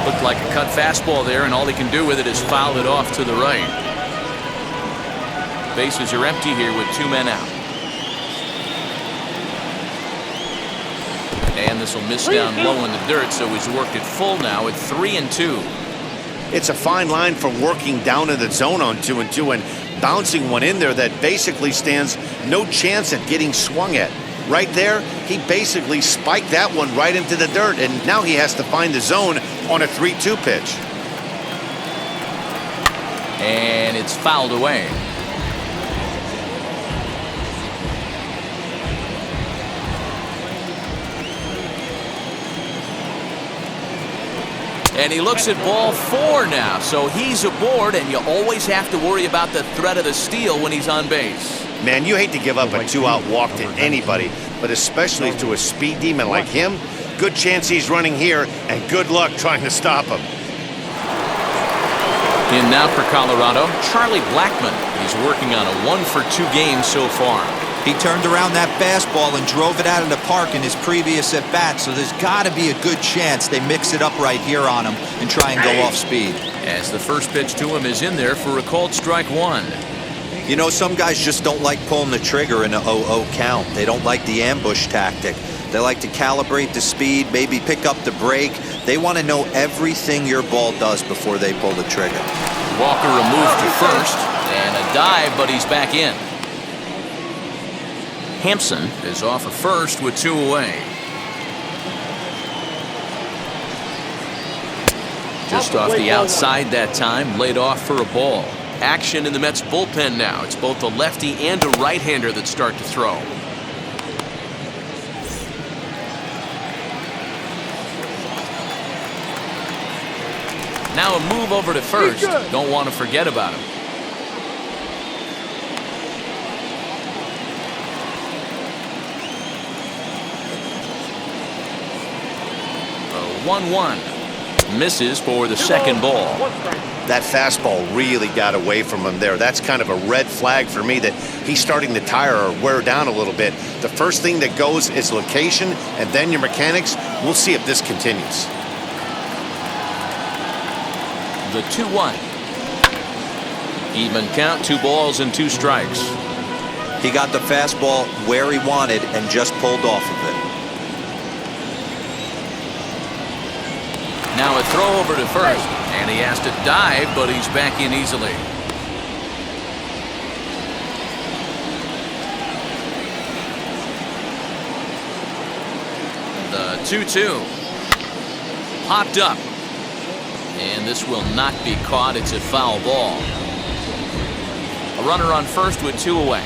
Looked like a cut fastball there, and all he can do with it is foul it off to the right. Bases are empty here with 2 men out. And this will miss down low in the dirt, so he's worked it full now at 3-2. It's a fine line from working down in the zone on 2-2 and bouncing one in there that basically stands no chance at getting swung at. Right there, he basically spiked that one right into the dirt, and now he has to find the zone on a 3-2 pitch. And it's fouled away. And he looks at ball 4 now, so he's aboard, and you always have to worry about the threat of the steal when he's on base. Man, you hate to give up a 2-out walk to anybody, but especially to a speed demon like him. Good chance he's running here, and good luck trying to stop him. In now for Colorado, Charlie Blackmon. He's working on a 1-for-2 game so far. He turned around that fastball and drove it out of the park in his previous at-bat, so there's got to be a good chance they mix it up right here on him and try and go off speed. As the first pitch to him is in there for a called strike 1. You know, some guys just don't like pulling the trigger in a 0-0 count. They don't like the ambush tactic. They like to calibrate the speed, maybe pick up the brake. They want to know everything your ball does before they pull the trigger. Walker removed to first, and a dive, but he's back in. Hampson is off at first with 2 away. Just off the outside that time, laid off for a ball. Action in the Mets bullpen now. It's both a lefty and a right-hander that start to throw. Now a move over to first. Don't want to forget about him. 1-1. Misses for the second ball. That fastball really got away from him there. That's kind of a red flag for me that he's starting to tire or wear down a little bit. The first thing that goes is location and then your mechanics. We'll see if this continues. The 2-1. Even count, 2 balls and 2 strikes. He got the fastball where he wanted and just pulled off of it. Now a throw over to first, and he has to dive, but he's back in easily. The 2-2. Popped up. And this will not be caught. It's a foul ball. A runner on first with 2 away.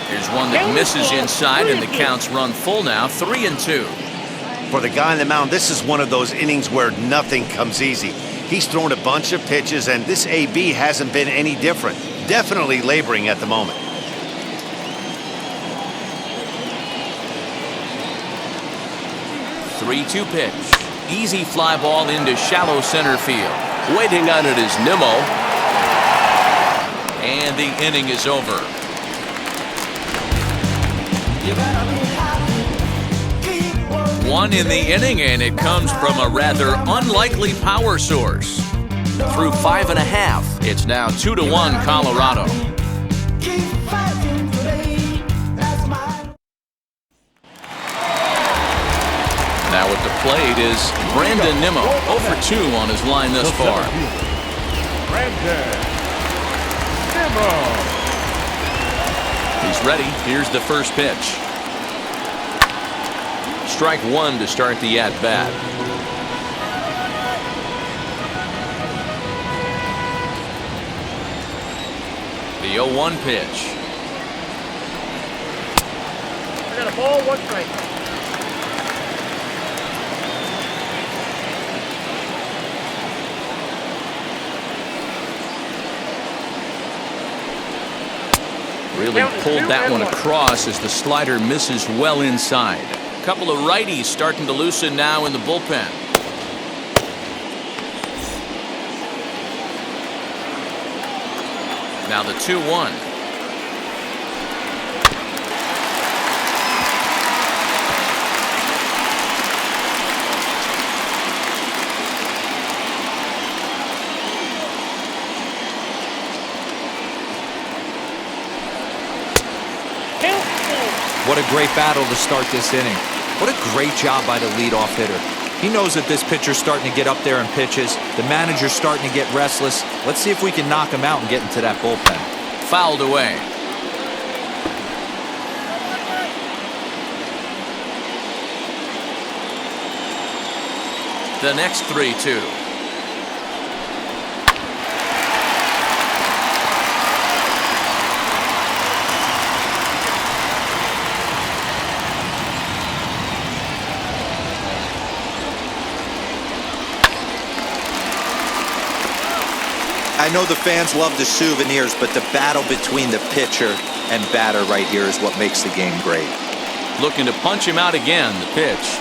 Here's one that misses inside, and the count's run full now, 3-2. For the guy on the mound, this is one of those innings where nothing comes easy. He's thrown a bunch of pitches, and this AB hasn't been any different. Definitely laboring at the moment. Three-two pitch. Easy fly ball into shallow center field. Waiting on it is Nimmo. And the inning is over. One in the inning, and it comes from a rather unlikely power source. Through 5 1/2, it's now 2-1 Colorado. Now at the plate is Brandon Nimmo, 0 for 2 on his line thus far. Brandon Nimmo. He's ready. Here's the first pitch. Strike one to start the at-bat. The 0-1 pitch. I got a ball, 1 strike. Really pulled that one across as the slider misses well inside. A couple of righties starting to loosen now in the bullpen. Now the 2-1. What a great battle to start this inning. What a great job by the leadoff hitter. He knows that this pitcher's starting to get up there in pitches. The manager's starting to get restless. Let's see if we can knock him out and get into that bullpen. Fouled away. The next 3-2. I know the fans love the souvenirs, but the battle between the pitcher and batter right here is what makes the game great. Looking to punch him out again. The pitch.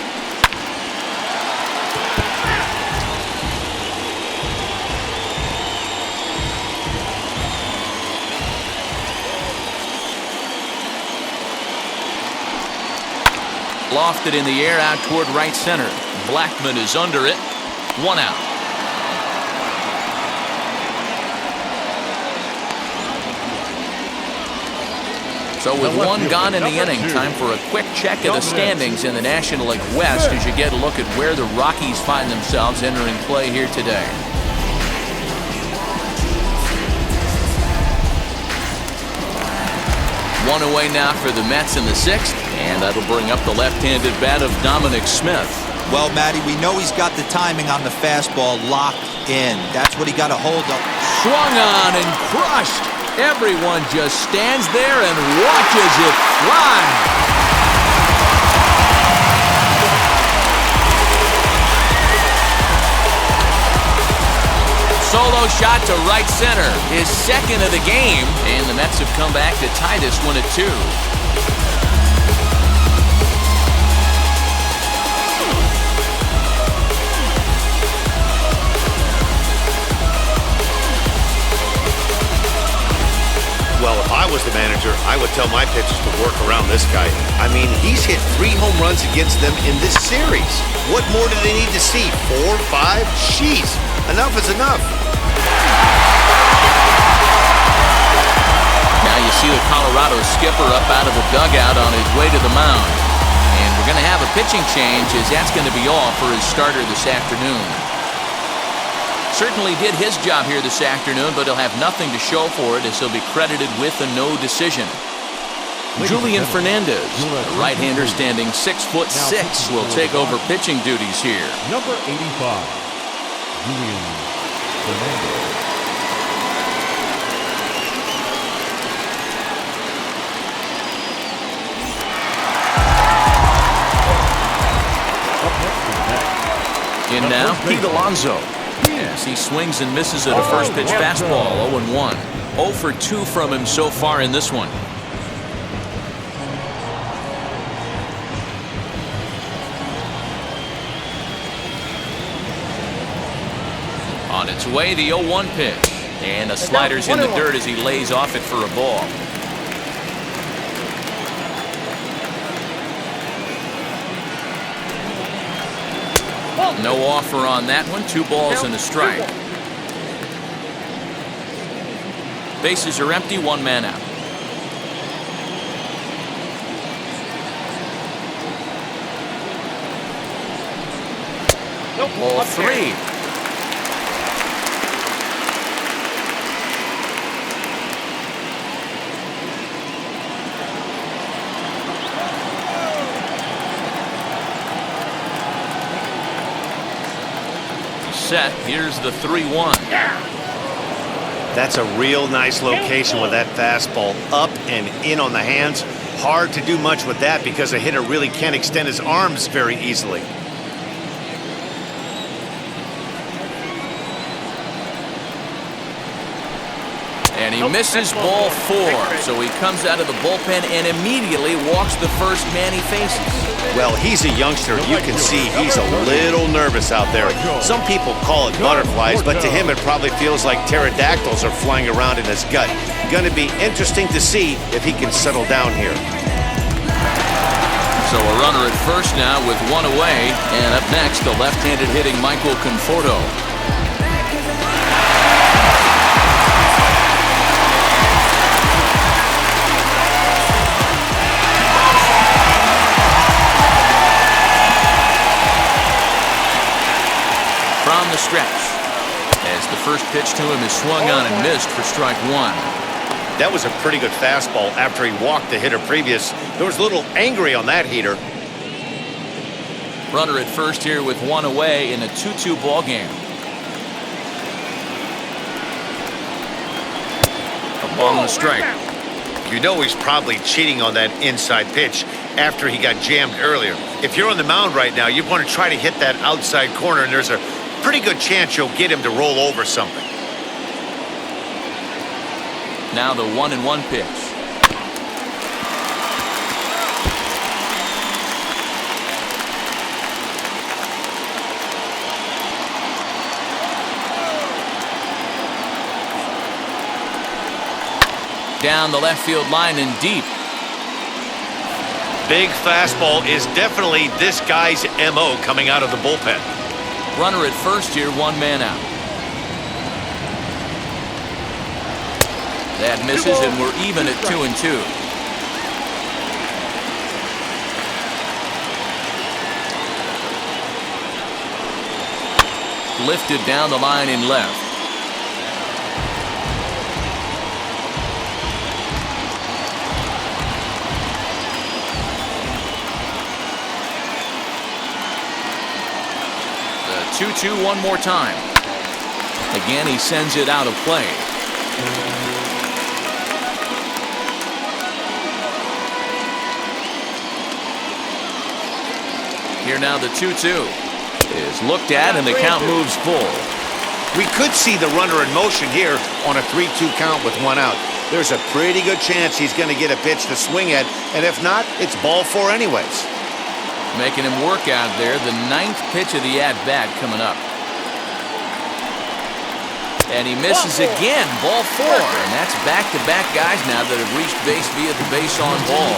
Lofted in the air out toward right center. Blackman is under it. 1 out. So with 1 gone in the inning, time for a quick check of the standings in the National League West as you get a look at where the Rockies find themselves entering play here today. One away now for the Mets in the 6th, and that'll bring up the left-handed bat of Dominic Smith. Well, Matty, we know he's got the timing on the fastball locked in. That's what he got a hold of. Swung on and crushed. Everyone just stands there and watches it fly. Solo shot to right center, his second of the game, and the Mets have come back to tie this one at 2. Well, if I was the manager, I would tell my pitchers to work around this guy. I mean, he's hit 3 home runs against them in this series. What more do they need to see? 4, 5? Jeez, enough is enough. Now you see the Colorado skipper up out of the dugout on his way to the mound. And we're going to have a pitching change as that's going to be all for his starter this afternoon. Certainly did his job here this afternoon, but he'll have nothing to show for it as he'll be credited with a no decision. Julian Fernandez, the right-hander standing 6'6", will take over pitching duties here. Number 85, Julian Fernandez. In now, Pete Alonso. As he swings and misses at a first pitch fastball, 0-1. 0 for 2 from him so far in this one. On its way, the 0-1 pitch. And a slider's in the dirt as he lays off it for a ball. No offer on that one. 2 balls and a strike. Bases are empty, 1 man out. Nope. Ball Up there. 3. Set. Here's the 3-1. That's a real nice location with that fastball up and in on the hands. Hard to do much with that because a hitter really can't extend his arms very easily. And he misses ball 4, so he comes out of the bullpen and immediately walks the first man he faces. Well, he's a youngster. You can see he's a little nervous out there. Some people call it butterflies, but to him it probably feels like pterodactyls are flying around in his gut. Going to be interesting to see if he can settle down here. So a runner at first now with 1 away, and up next the left-handed hitting Michael Conforto. From the stretch, as the first pitch to him is swung on and missed for strike 1. That was a pretty good fastball after he walked the hitter previous. There was a little angry on that heater. Runner at first here with 1 away in a 2-2 ball game. A ball on the strike. You know he's probably cheating on that inside pitch after he got jammed earlier. If you're on the mound right now, you want to try to hit that outside corner, and there's a pretty good chance you'll get him to roll over something. Now the 1-1 pitch. Down the left field line and deep. Big fastball is definitely this guy's MO coming out of the bullpen. Runner at first here, 1 man out. That misses, and we're even at 2-2. Lifted down the line in left. The 2-2 one more time. Again, he sends it out of play. Here now the 2-2 is looked at, and the count moves full. We could see the runner in motion here on a 3-2 count with 1 out. There's a pretty good chance he's going to get a pitch to swing at, and if not, it's ball 4 anyways. Making him work out there. The 9th pitch of the at-bat coming up. And he misses again, ball 4. And that's back-to-back guys now that have reached base via the base on ball.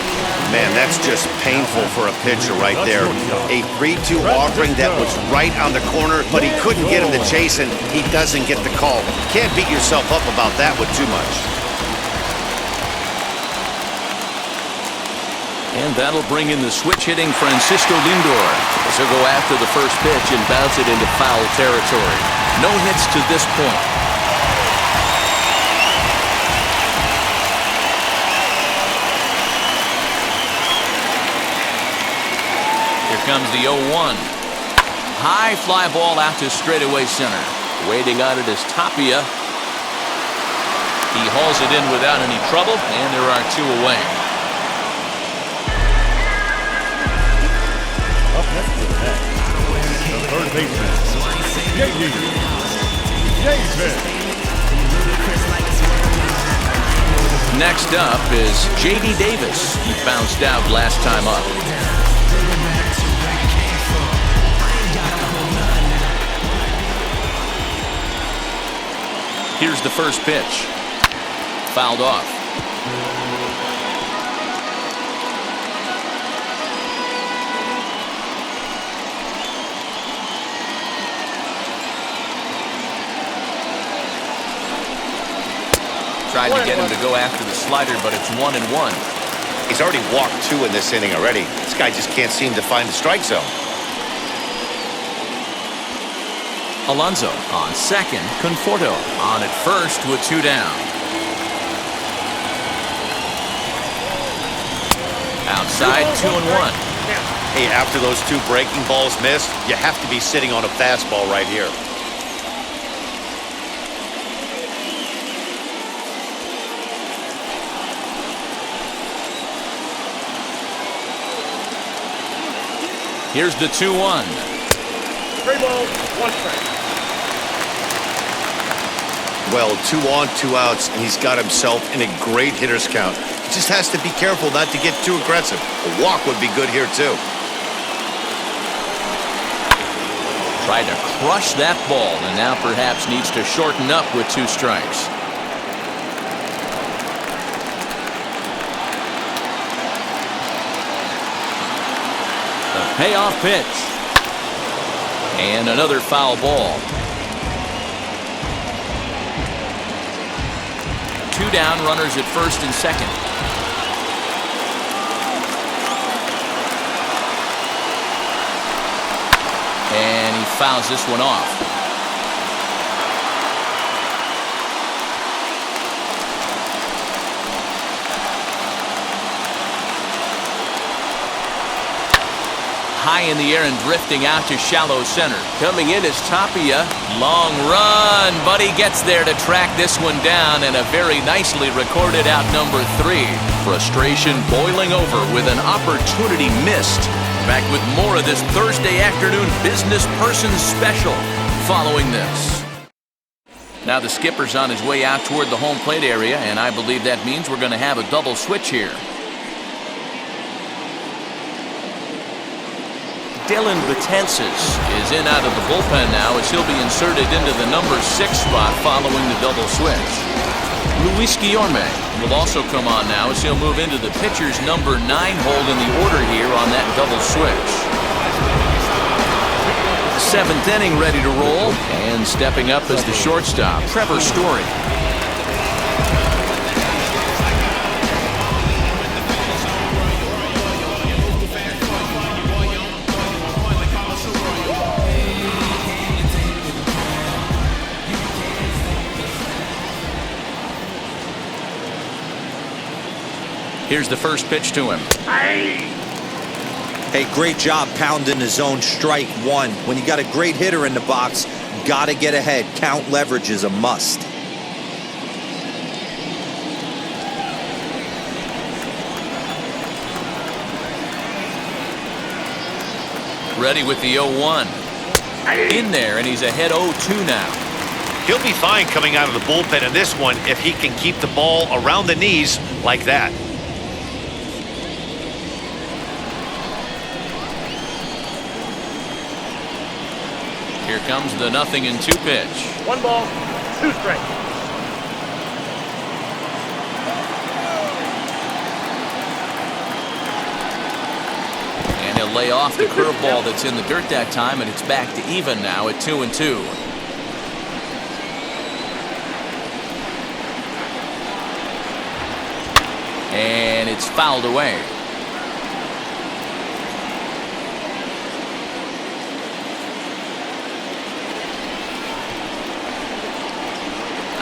Man, that's just painful for a pitcher right there. A 3-2 offering that was right on the corner, but he couldn't get him to chase, and he doesn't get the call. Can't beat yourself up about that with too much. And that'll bring in the switch-hitting Francisco Lindor, as he'll go after the first pitch and bounce it into foul territory. No hits to this point. Here comes the 0-1. High fly ball out to straightaway center. Waiting on it is Tapia. He hauls it in without any trouble, and there are 2 away. Up next to the net, the third baseman, David. Next up is J.D. Davis. He bounced out last time up. Here's the first pitch. Fouled off. Tried to get him to go after the slider, but it's 1-1. He's already walked 2 in this inning already. This guy just can't seem to find the strike zone. Alonso on second. Conforto on at first with 2 down. Outside, 2-1. Hey, after those 2 breaking balls missed, you have to be sitting on a fastball right here. Here's the 2-1. 3 balls, 1 strike. Well, 2 on, 2 outs, and he's got himself in a great hitter's count. He just has to be careful not to get too aggressive. A walk would be good here, too. Tried to crush that ball, and now perhaps needs to shorten up with 2 strikes. The payoff pitch. And another foul ball. 2 down, runners at first and second. And he fouls this one off. High in the air and drifting out to shallow center. Coming in is Tapia. Long run, but he gets there to track this one down, and a very nicely recorded out number 3. Frustration boiling over with an opportunity missed. Back with more of this Thursday afternoon business person special following this. Now the skipper's on his way out toward the home plate area, and I believe that means we're going to have a double switch here. Dylan Betances is in out of the bullpen now as he'll be inserted into the number 6 spot following the double switch. Luis Guillorme will also come on now as he'll move into the pitcher's number 9 hold in the order here on that double switch. 7th inning ready to roll, and stepping up as the shortstop, Trevor Story. Here's the first pitch to him. Hey, great job pounding the zone. Strike 1. When you got a great hitter in the box, gotta get ahead. Count leverage is a must. Ready with the 0-1. In there, and he's ahead 0-2 now. He'll be fine coming out of the bullpen in this one if he can keep the ball around the knees like that. Here comes the 0-2 pitch. 1 ball, 2 strikes. And he'll lay off the curveball that's in the dirt that time, and it's back to even now at 2-2. And it's fouled away.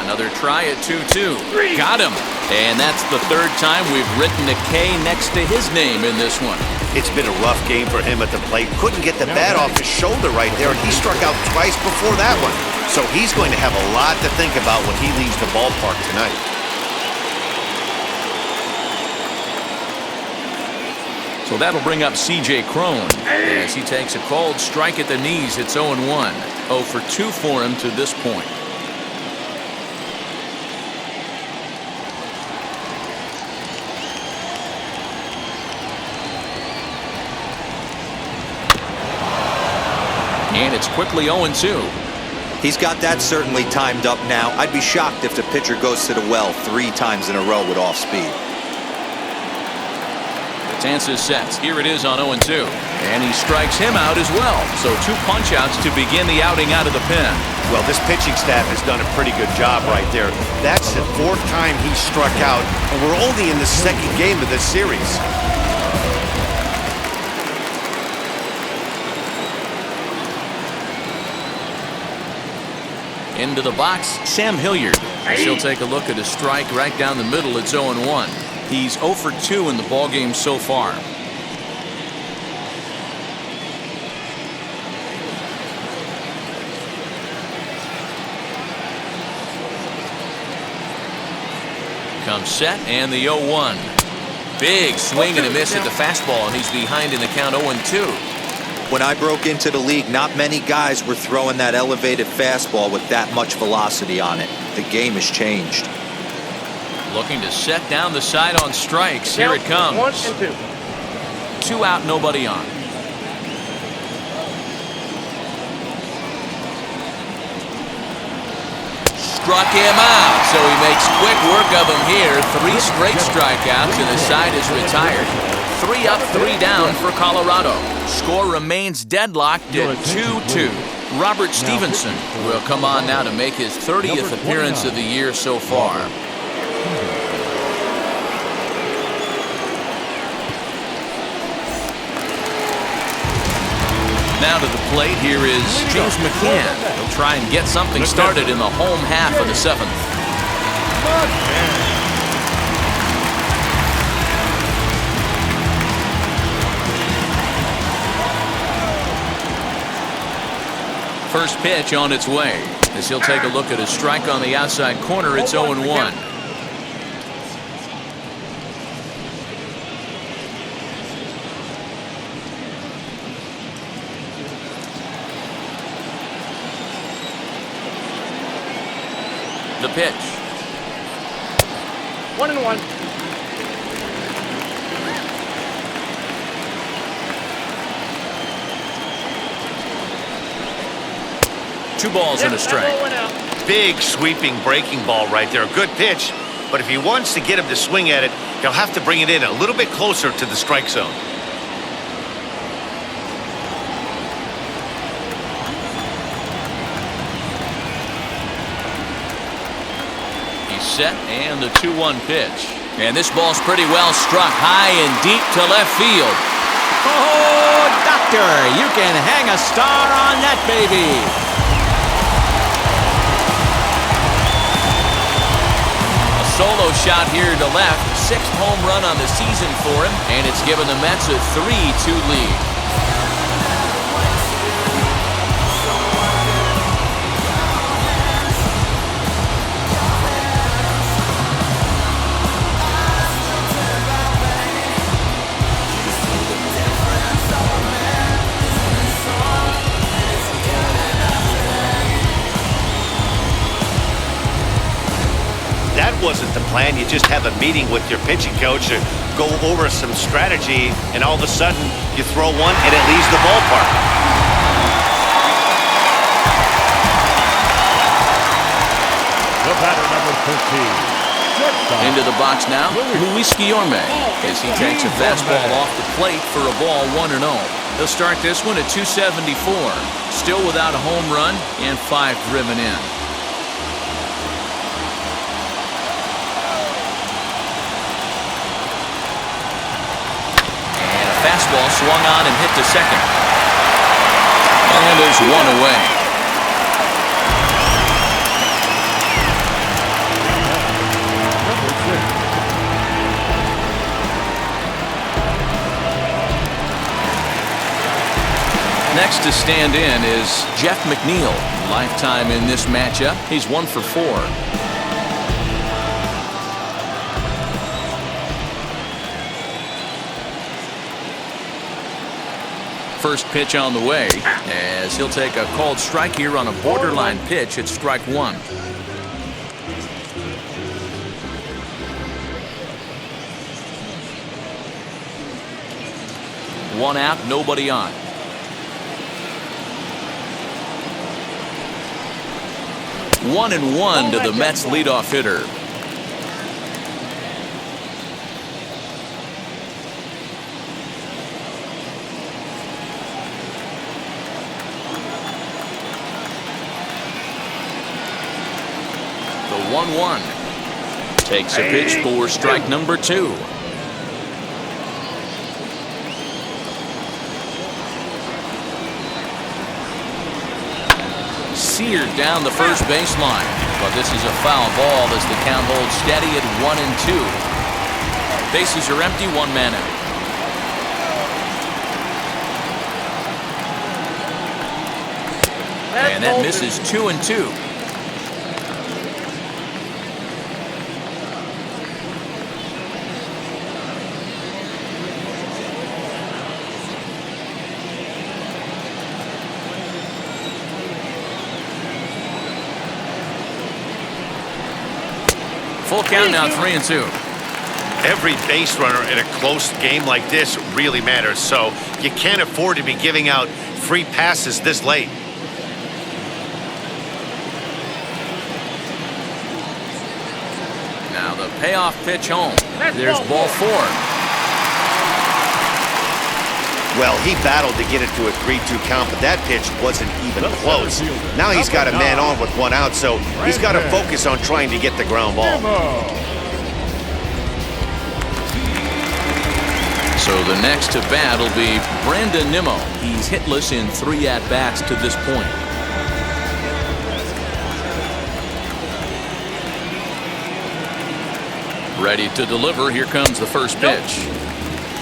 Another try at 2-2. Got him. And that's the 3rd time we've written a K next to his name in this one. It's been a rough game for him at the plate. Couldn't get the bat off his shoulder right there, and he struck out twice before that one. So he's going to have a lot to think about when he leaves the ballpark tonight. So that'll bring up C.J. Cron as he takes a cold strike at the knees. It's 0-1. 0 for 2 for him to this point. And it's quickly 0-2. He's got that certainly timed up now. I'd be shocked if the pitcher goes to the well 3 times in a row with off speed. Betances sets. Here it is on 0-2. And he strikes him out as well. So 2 punch-outs to begin the outing out of the pen. Well, this pitching staff has done a pretty good job right there. That's the 4th time he struck out, and we're only in the 2nd game of this series. Into the box, Sam Hilliard. He'll take a look at a strike right down the middle. It's 0-1. He's 0 for 2 in the ballgame so far. Comes set and the 0-1. Big swing and a miss at the fastball, and he's behind in the count 0-2. When I broke into the league, not many guys were throwing that elevated fastball with that much velocity on it. The game has changed. Looking to set down the side on strikes. Here it comes. 1 and 2. 2 out, nobody on. Struck him out, so he makes quick work of him here. 3 straight strikeouts, and the side is retired. 3 up, 3 down for Colorado. Score remains deadlocked at 2-2. Robert Stevenson will come on now to make his 30th appearance of the year so far. Now to the plate, here is James McCann. He'll try and get something started in the home half of the 7th. First pitch on its way, as he'll take a look at a strike on the outside corner. It's 0-1. The pitch. 1-1. Two balls and a strike. Big sweeping breaking ball right there. A good pitch, but if he wants to get him to swing at it, he'll have to bring it in a little bit closer to the strike zone. Set and the 2-1 pitch, and this ball's pretty well struck high and deep to left field. Oh, doctor, you can hang a star on that baby. A solo shot here to left, 6th home run on the season for him, and it's given the Mets a 3-2 lead. Wasn't the plan. You just have a meeting with your pitching coach to go over some strategy, and all of a sudden you throw one and it leaves the ballpark. The batter, number 13. Into the box now, Luis Guillorme, as he takes a fastball off the plate for a ball 1-0. He'll start this one at 274, still without a home run and 5 driven in. Fastball swung on and hit to second. And there's 1 away. Next to stand in is Jeff McNeil. Lifetime in this matchup. He's 1 for 4. First pitch on the way, as he'll take a called strike here on a borderline pitch at strike 1. One out, nobody on. One and one to the Mets leadoff hitter. The 1-1 takes a pitch for strike number 2. seared down the first baseline. But this is a foul ball as the count holds steady at 1-2. Bases are empty, one man out. And that misses 2-2. Full count now, 3-2. Every base runner in a close game like this really matters, so you can't afford to be giving out free passes this late. Now the payoff pitch home. There's ball 4. Well, he battled to get it to a 3-2 count, but that pitch wasn't even close. Now he's got a man on with 1 out, so he's got to focus on trying to get the ground ball. So the next to bat will be Brandon Nimmo. He's hitless in 3 at-bats to this point. Ready to deliver. Here comes the first pitch.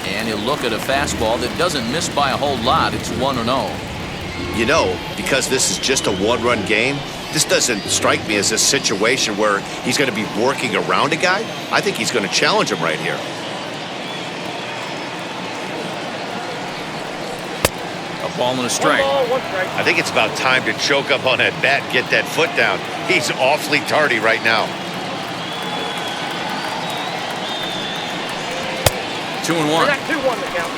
And he'll look at a fastball that doesn't miss by a whole lot. It's 1-0. You know, because this is just a one-run game, this doesn't strike me as a situation where he's going to be working around a guy. I think he's going to challenge him right here. A ball and a strike. I think it's about time to choke up on that bat and get that foot down. He's awfully tardy right now. 2-1. I got 2-1 to count.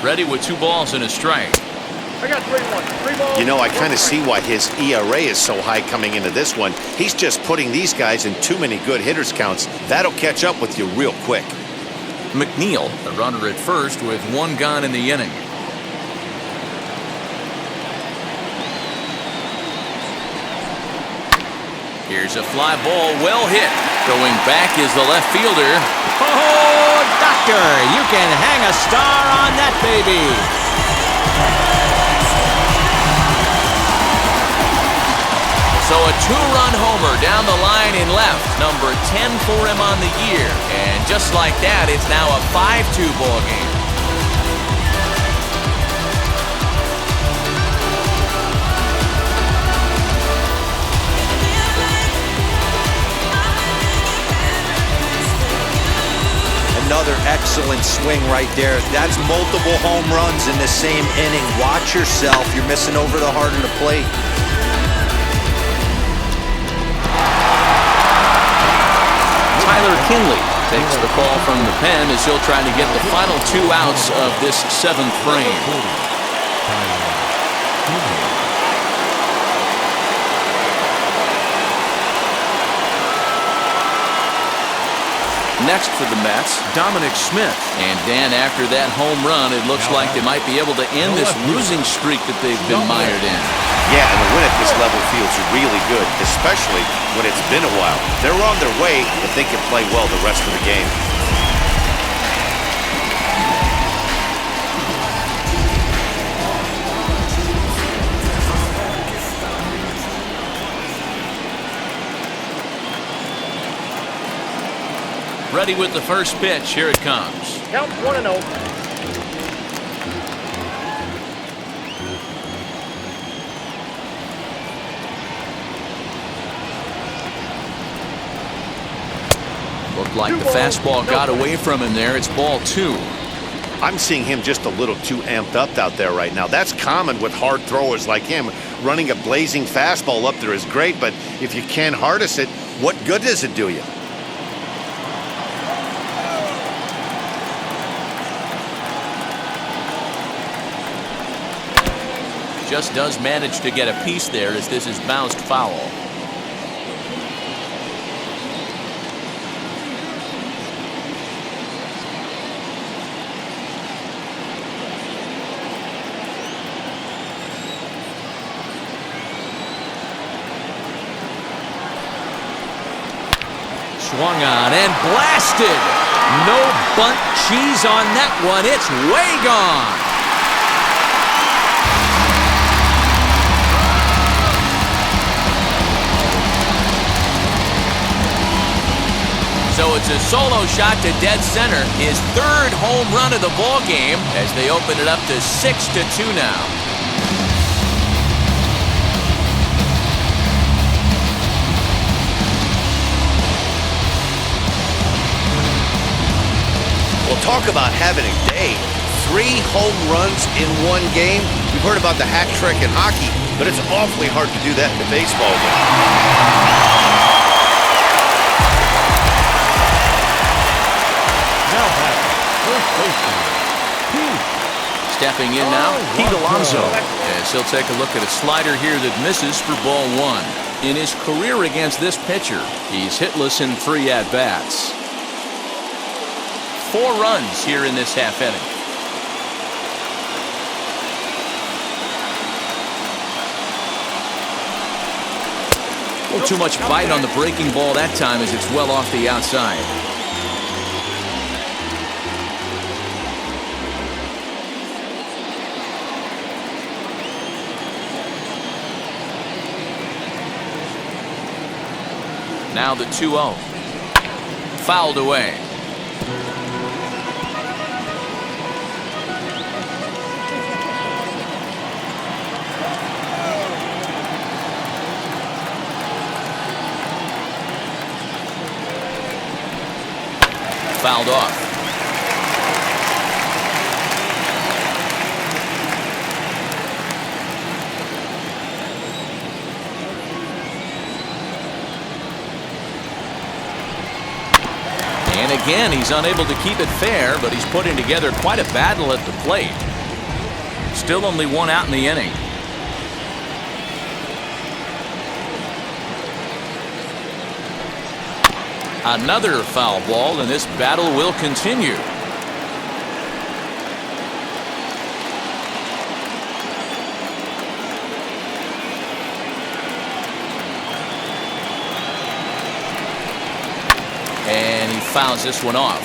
Ready with 2 balls and a strike. I got 3-1. 3 balls. You know, I kind of see why his ERA is so high coming into this one. He's just putting these guys in too many good hitters counts. That'll catch up with you real quick. McNeil, the runner at first with 1 gone in the inning. Here's a fly ball, well hit. Going back is the left fielder. Oh, doctor, you can hang a star on that baby. So a 2-run homer down the line in left. Number 10 for him on the year. And just like that, it's now a 5-2 ball game. Another excellent swing right there. That's multiple home runs in the same inning. Watch yourself. You're missing over the heart of the plate. Tyler Kinley takes the call from the pen as he'll try to get the final 2 outs of this 7th frame. Next for the Mets, Dominic Smith. And Dan, after that home run, it looks like they might be able to end this losing streak that they've been mired in. Yeah, and the win at this level feels really good, especially when it's been a while. They're on their way, but they can play well the rest of the game. Ready with the first pitch. Here it comes. Count 1-0. Looked like the fastball got away from him there. It's ball 2. I'm seeing him just a little too amped up out there right now. That's common with hard throwers like him. Running a blazing fastball up there is great, but if you can't harness it, what good does it do you? Just does manage to get a piece there as this is bounced foul. Swung on and blasted. No bunt cheese on that one. It's way gone. So it's a solo shot to dead center, his third home run of the ball game as they open it up to 6-2 now. Well, talk about having a day. 3 home runs in one game. We've heard about the hat trick in hockey, but it's awfully hard to do that in a baseball game. Stepping in now, Pete Alonso, as he'll take a look at a slider here that misses for ball 1. In his career against this pitcher, he's hitless in 3 at-bats. 4 runs here in this half inning. A little too much bite on the breaking ball that time as it's well off the outside. Now the 2-0. Fouled away. Fouled off. And again, he's unable to keep it fair, but he's putting together quite a battle at the plate. Still only 1 out in the inning. Another foul ball, and this battle will continue. And he fouls this one off.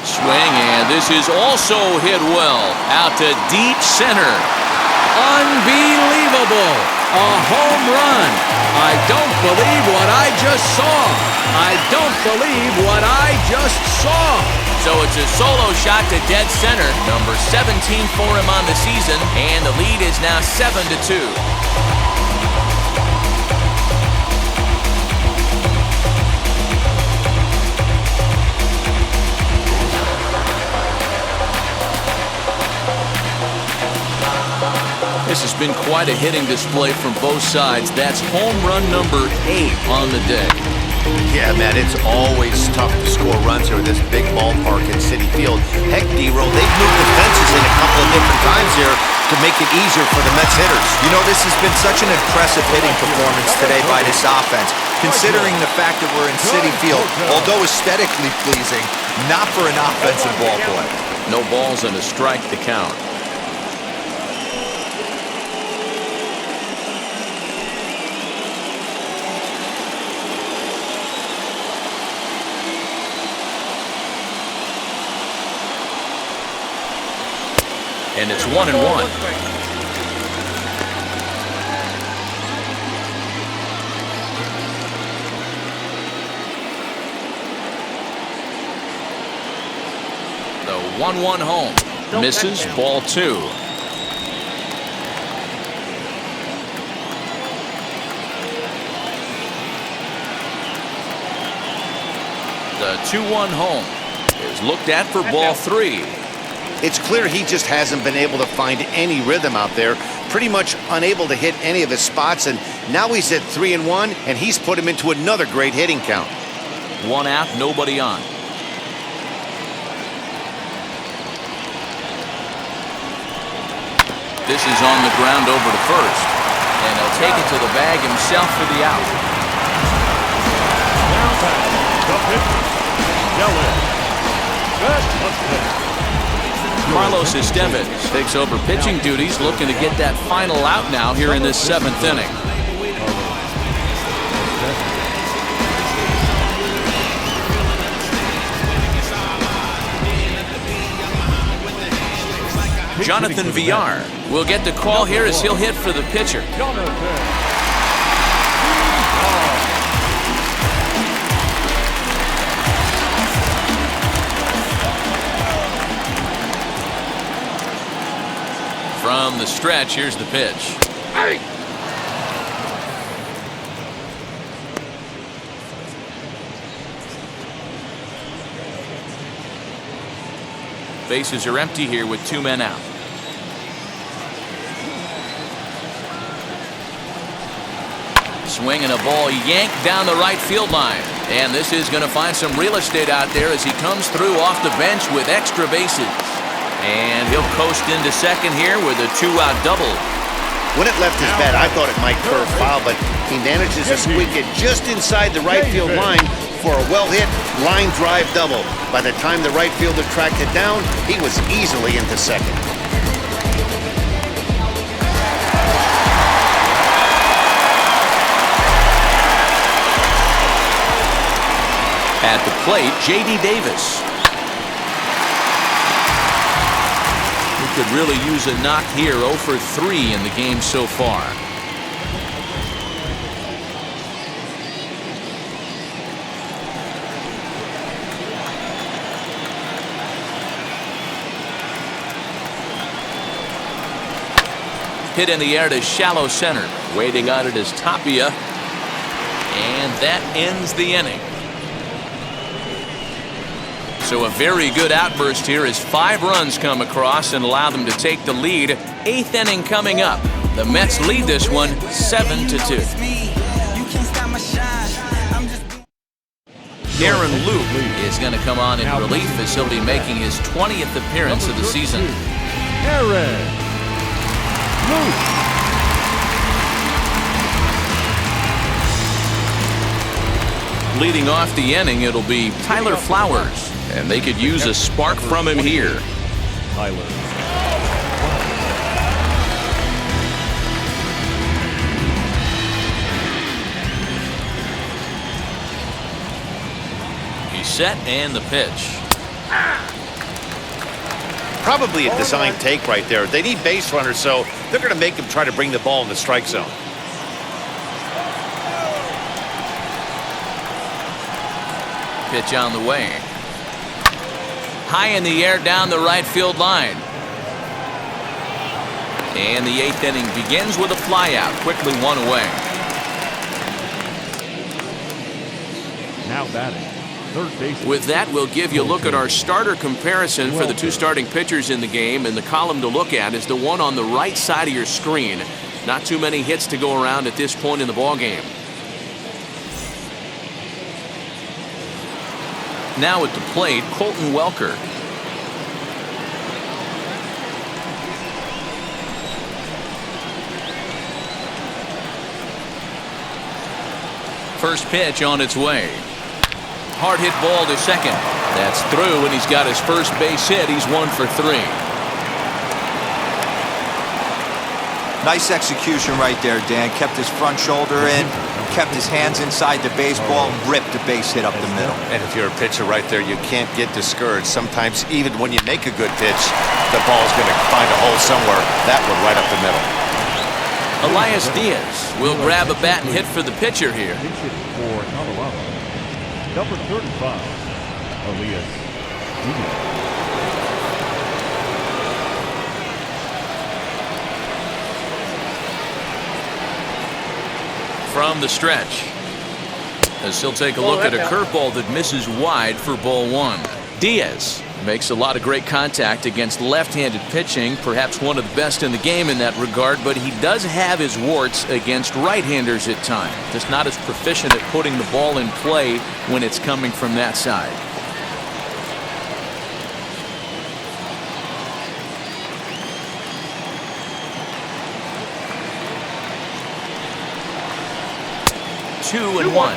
Swing, and this is also hit well. Out to deep center. Unbelievable. A home run. I don't believe what I just saw. I don't believe what I just saw. So it's a solo shot to dead center. Number 17 for him on the season. And the lead is now 7-2. This has been quite a hitting display from both sides. That's home run number 8 on the day. Yeah, man, it's always tough to score runs here at this big ballpark in Citi Field. Heck, D-Roll, they've moved the fences in a couple of different times here to make it easier for the Mets hitters. You know, this has been such an impressive hitting performance today by this offense, considering the fact that we're in Citi Field, although aesthetically pleasing, not for an offensive ball play. No balls and a strike to count. And it's 1-1. The 1-1 home. Misses, ball 2. The 2-1 home is looked at for ball 3. It's clear he just hasn't been able to find any rhythm out there. Pretty much unable to hit any of his spots, and now he's at 3-1, and he's put him into another great hitting count. 1 out, nobody on. This is on the ground over to first, and he'll take it to the bag himself for the out. Now back, the pitcher, Dylan Carlos Estevez takes over pitching duties, looking to get that final out now here in this 7th inning. Jonathan Villar will get the call here as he'll hit for the pitcher. From the stretch, here's the pitch. Bases are empty here with 2 men out. Swinging a ball yanked down the right field line. And this is going to find some real estate out there as he comes through off the bench with extra bases. And he'll coast into second here with a 2-out double. When it left his bat, I thought it might curve foul, but he manages to squeak it just inside the right field line for a well-hit line drive double. By the time the right fielder tracked it down, he was easily into second. At the plate, J.D. Davis. He could really use a knock here. 0 for 3 in the game so far. Hit in the air to shallow center. Waiting on it is Tapia. And that ends the inning. So a very good outburst here as 5 runs come across and allow them to take the lead. 8th inning coming up. The Mets lead this one 7-2. Darren Luke is going to come on in relief as he'll be making his 20th appearance of the season. Darren Luke. Leading off the inning, it'll be Tyler Flowers. And they could use a spark from him here. Tyler. He's set and the pitch. Probably a design take right there. They need base runners, so they're going to make him try to bring the ball in the strike zone. Pitch on the way. High in the air down the right field line. And the 8th inning begins with a flyout. Quickly 1 away. Now batting. Third base. With that, we'll give you a look at our starter comparison for the 2 starting pitchers in the game. And the column to look at is the one on the right side of your screen. Not too many hits to go around at this point in the ballgame. Now at the plate, Colton Welker. First pitch on its way. Hard hit ball to second. That's through, and he's got his first base hit. He's 1 for 3. Nice execution right there, Dan. Kept his front shoulder in, kept his hands inside the baseball, and ripped the base hit up the middle. And if you're a pitcher right there, you can't get discouraged. Sometimes even when you make a good pitch, the ball's going to find a hole somewhere. That one right up the middle. Elias Diaz will grab a bat and hit for the pitcher here. For Colorado, number 35, Elias Diaz. From the stretch, as he'll take a look at a curveball that misses wide for ball 1. Diaz makes a lot of great contact against left-handed pitching, perhaps one of the best in the game in that regard, but he does have his warts against right-handers at times. Just not as proficient at putting the ball in play when it's coming from that side. Two and one.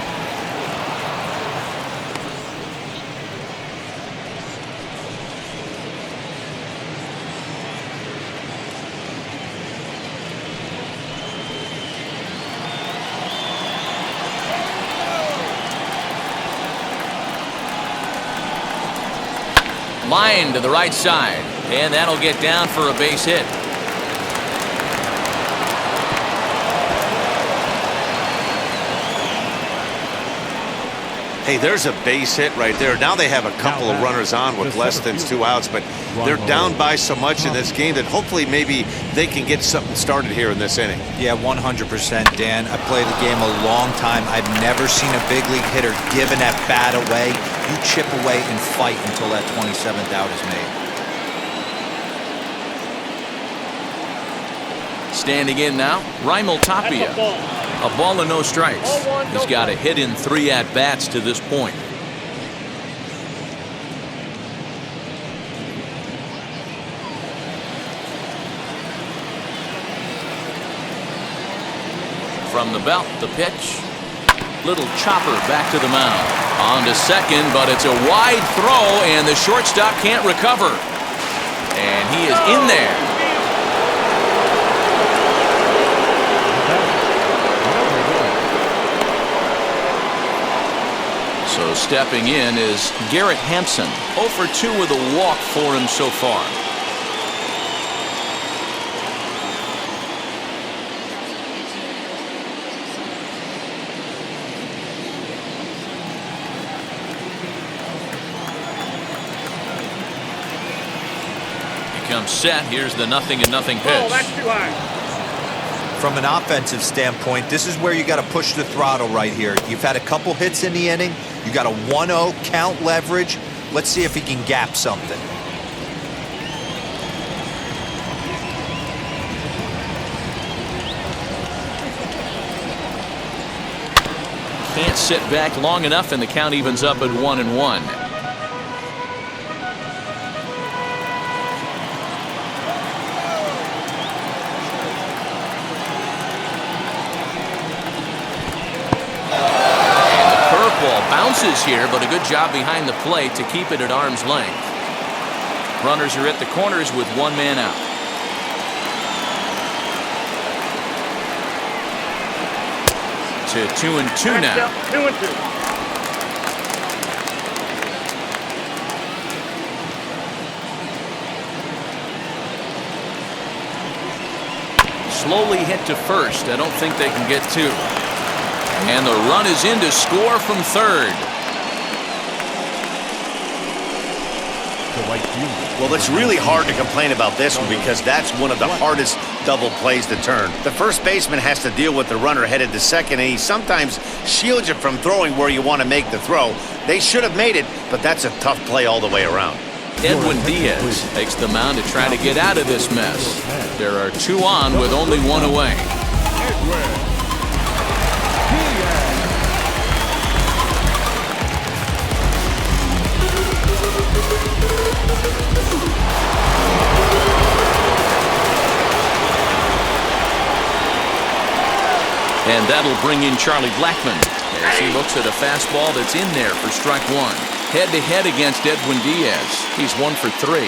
line to the right side. And that'll get down for a base hit. Hey, there's a base hit right there. Now they have a couple of runners on with less than 2 outs, but they're down by so much in this game that hopefully maybe they can get something started here in this inning. Yeah, 100%, Dan. I played the game a long time. I've never seen a big league hitter give an at-bat away. You chip away and fight until that 27th out is made. Standing in now, Raimel Tapia. A ball and no strikes. He's got a hit in 3 at-bats to this point. From the belt, the pitch. Little chopper back to the mound. On to second, but it's a wide throw, and the shortstop can't recover. And he is in there. So stepping in is Garrett Hampson. 0 for 2 with a walk for him so far. He comes set. Here's the 0-0 pitch. Oh, that's too high. From an offensive standpoint, this is where you got to push the throttle right here. You've had a couple hits in the inning. You got a 1-0 count leverage. Let's see if he can gap something. Can't sit back long enough, and the count evens up at 1-1. Bounces here, but a good job behind the plate to keep it at arm's length. Runners are at the corners with 1 man out. To 2-2 now. 2-2. Slowly hit to first. I don't think they can get 2. And the run is in to score from third. Well, it's really hard to complain about this one because that's one of the hardest double plays to turn. The first baseman has to deal with the runner headed to second, and he sometimes shields you from throwing where you want to make the throw. They should have made it, but that's a tough play all the way around. Edwin Diaz takes the mound to try to get out of this mess. There are 2 on with only 1 away. And that'll bring in Charlie Blackmon as he looks at a fastball that's in there for strike 1. Head-to-head against Edwin Diaz. He's 1 for 3.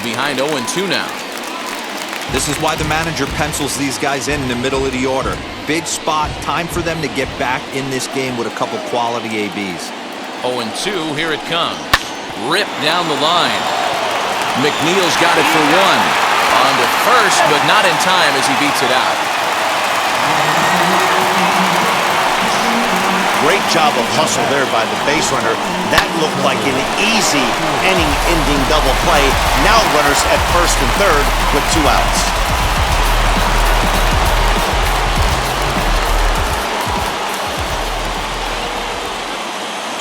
Behind 0-2 now. This is why the manager pencils these guys in the middle of the order. Big spot, time for them to get back in this game with a couple quality ABs. 0-2, here it comes. Ripped down the line. McNeil's got it for 1. On to first, but not in time as he beats it out. Great job of hustle there by the base runner. That looked like an easy inning-ending double play. Now runners at first and third with 2 outs.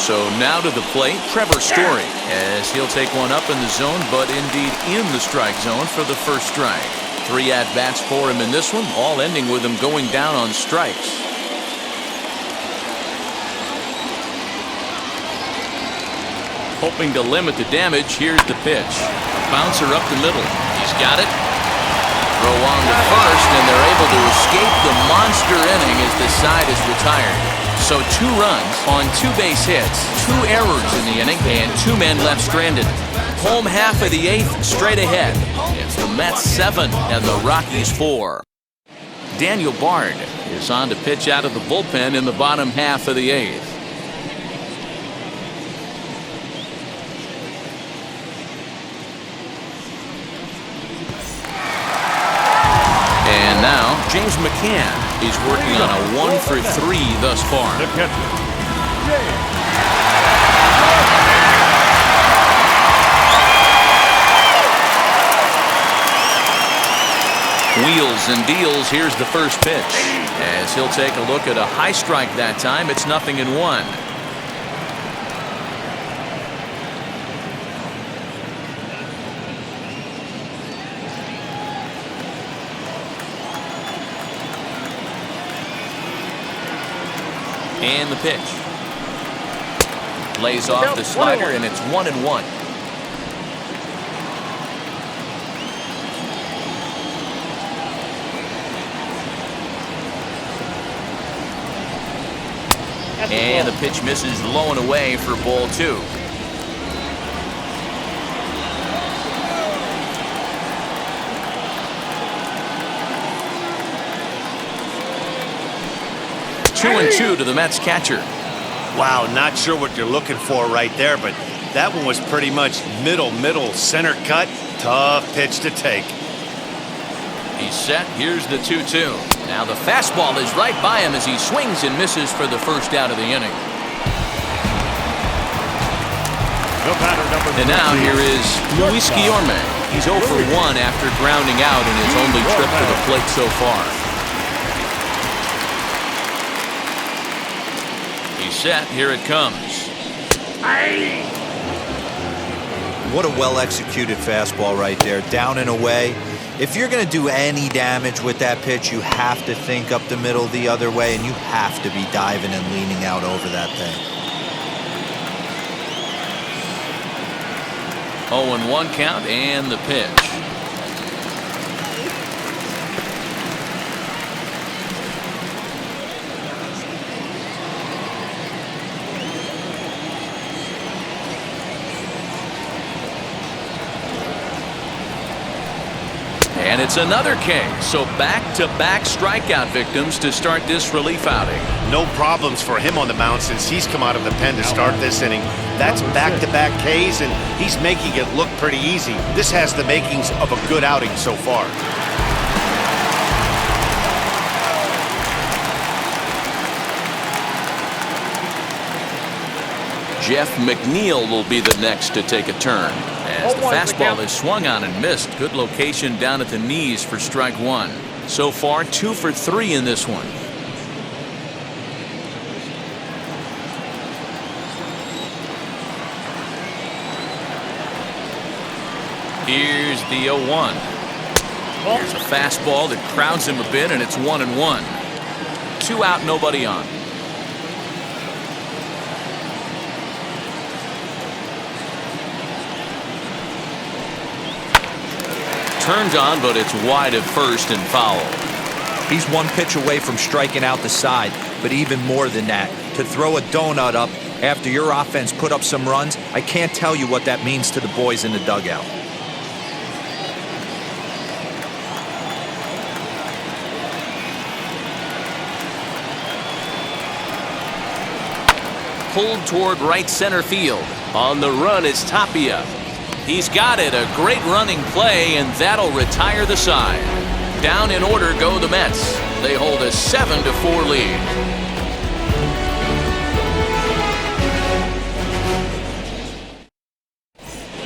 So now to the plate, Trevor Story, as he'll take one up in the zone, but indeed in the strike zone for the first strike. 3 at-bats for him in this one, all ending with him going down on strikes. Hoping to limit the damage, here's the pitch. Bouncer up the middle. He's got it. Throw on to first, and they're able to escape the monster inning as the side is retired. So 2 runs on 2 base hits, 2 errors in the inning, and 2 men left stranded. Home half of the 8th, straight ahead. It's the Mets 7 and the Rockies 4. Daniel Bard is on to pitch out of the bullpen in the bottom half of the 8th. And now James McCann is working on a 1 for 3 thus far. The catcher, James. Wheels and deals. Here's the first pitch. As he'll take a look at a high strike that time. It's 0-1. And the pitch. Lays off the slider, and it's 1-1. And the pitch misses low and away for ball 2. Two and 2 to the Mets catcher. Wow, not sure what you're looking for right there, but that one was pretty much middle, center cut. Tough pitch to take. He's set. Here's the 2-2. Now the fastball is right by him as he swings and misses for the first out of the inning. And now here is Luis Guillorme. He's 0 for 1 after grounding out in his only trip to the plate so far. He's set. Here it comes. What a well-executed fastball right there. Down and away. If you're going to do any damage with that pitch, you have to think up the middle the other way, and you have to be diving and leaning out over that thing. 0-1 count and the pitch. And it's another K. So back-to-back strikeout victims to start this relief outing. No problems for him on the mound since he's come out of the pen to start this inning. That's back-to-back Ks, and he's making it look pretty easy. This has the makings of a good outing so far. Jeff McNeil will be the next to take a turn. As the fastball is swung on and missed. Good location down at the knees for strike 1. So far 2 for 3 in this one. Here's the 0-1. Here's a fastball that crowds him a bit, and it's 1-1. 2 out, nobody on. Turns on, but it's wide at first and foul. He's one pitch away from striking out the side, but even more than that, to throw a donut up after your offense put up some runs, I can't tell you what that means to the boys in the dugout. Pulled toward right center field. On the run is Tapia. He's got it. A great running play, and that'll retire the side. Down in order go the Mets. They hold a 7-4 lead.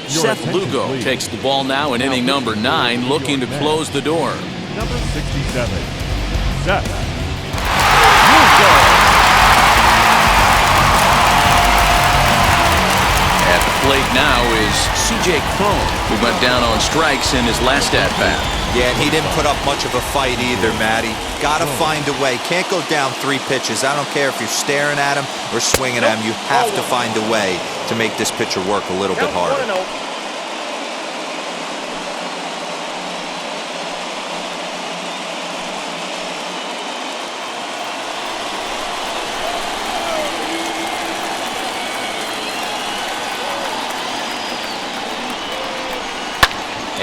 Seth Lugo takes the ball now in inning number 9, looking to close the door. Number 67, Seth Lugo. At the plate now is C.J. Cron, who went down on strikes in his last at-bat. Yeah, and he didn't put up much of a fight either, Matty. Gotta find a way. Can't go down 3 pitches. I don't care if you're staring at him or swinging at him. You have to find a way to make this pitcher work a little bit harder.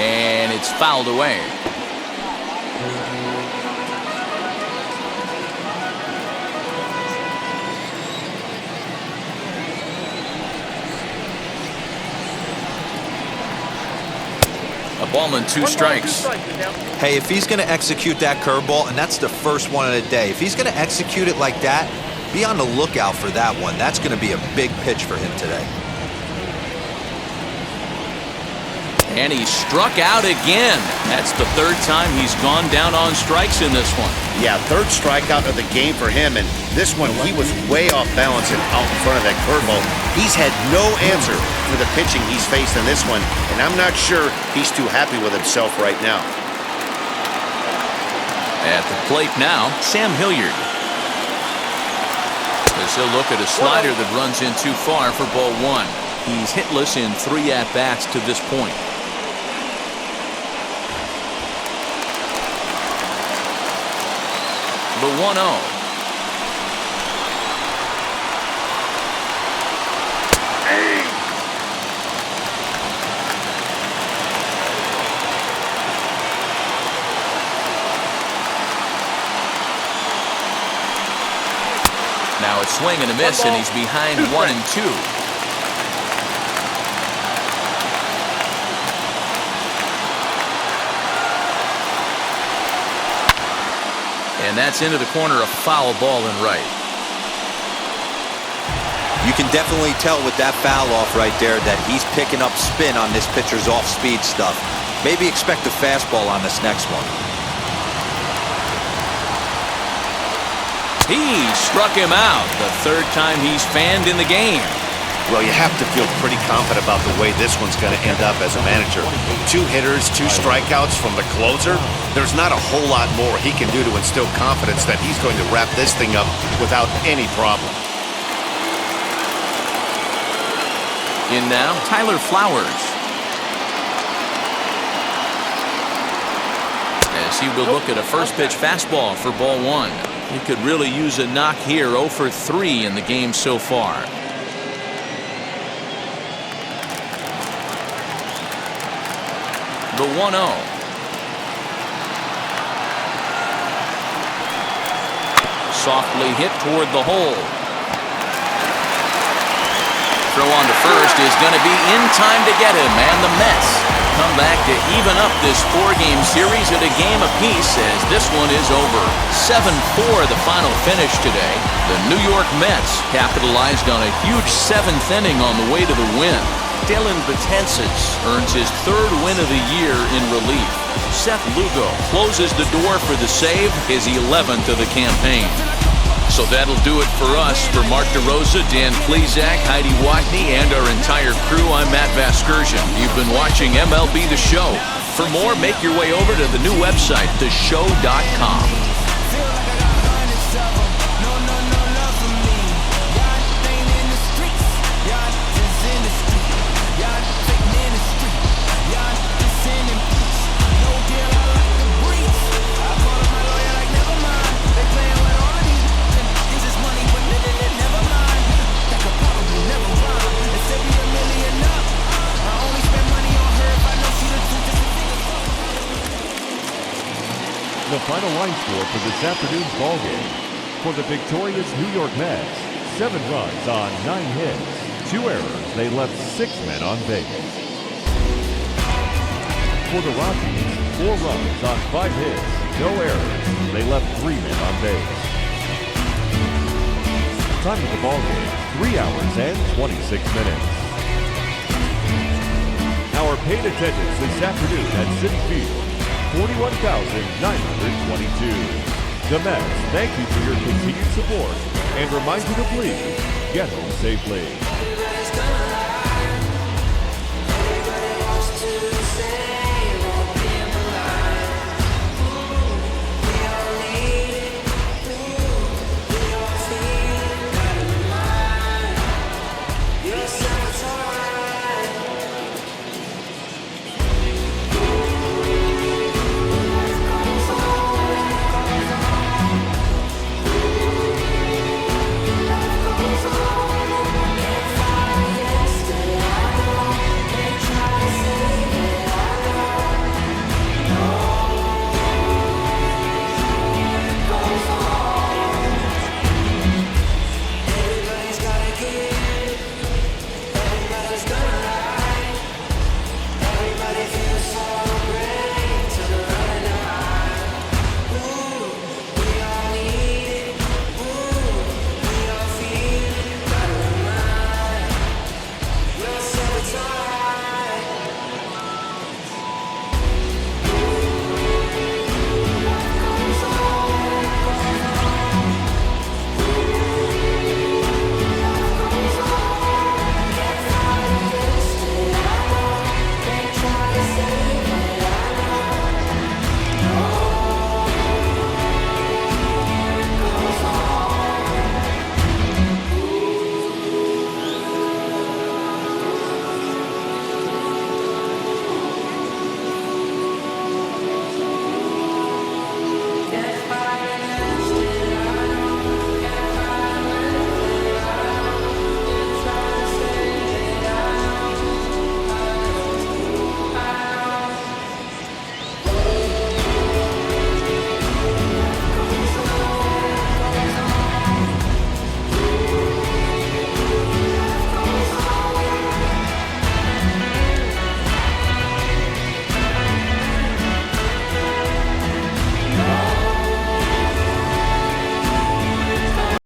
And it's fouled away. Ball and 2 strikes. Hey, if he's going to execute that curveball, and that's the first one of the day, if he's going to execute it like that, be on the lookout for that one. That's going to be a big pitch for him today. And he struck out again. That's the 3rd time he's gone down on strikes in this one. Yeah, 3rd strikeout of the game for him, and this one he was way off balance and out in front of that curveball. He's had no answer for the pitching he's faced in this one, and I'm not sure he's too happy with himself right now. At the plate now, Sam Hilliard. As he'll look at a slider that runs in too far for ball 1. He's hitless in 3 at-bats to this point. The 1-0. Now a swing and a miss, and he's behind 1-2. And that's into the corner, a foul ball and right. You can definitely tell with that foul off right there that he's picking up spin on this pitcher's off-speed stuff. Maybe expect a fastball on this next one. He struck him out, the 3rd time he's fanned in the game. Well, you have to feel pretty confident about the way this one's going to end up as a manager. 2 hitters, 2 strikeouts from the closer. There's not a whole lot more he can do to instill confidence that he's going to wrap this thing up without any problem. In now, Tyler Flowers. As he will look at a first pitch fastball for ball 1. He could really use a knock here, 0 for 3 in the game so far. The 1-0. Softly hit toward the hole. Throw on to first is going to be in time to get him, and the Mets come back to even up this 4-game series at a game apiece as this one is over. 7-4 the final finish today. The New York Mets capitalized on a huge 7th inning on the way to the win. Dylan Betances earns his 3rd win of the year in relief. Seth Lugo closes the door for the save, his 11th of the campaign. So that'll do it for us. For Mark DeRosa, Dan Plesac, Heidi Watney, and our entire crew, I'm Matt Vasgersian. You've been watching MLB The Show. For more, make your way over to the new website, theshow.com. The final line score for this afternoon's ballgame. For the victorious New York Mets, 7 runs on 9 hits, 2 errors. They left 6 men on base. For the Rockies, 4 runs on 5 hits, no errors. They left 3 men on base. Time of the ballgame, 3 hours and 26 minutes. Our paid attendance this afternoon at Citi Field, 41,922. The Mets thank you for your continued support and remind you to please get home safely.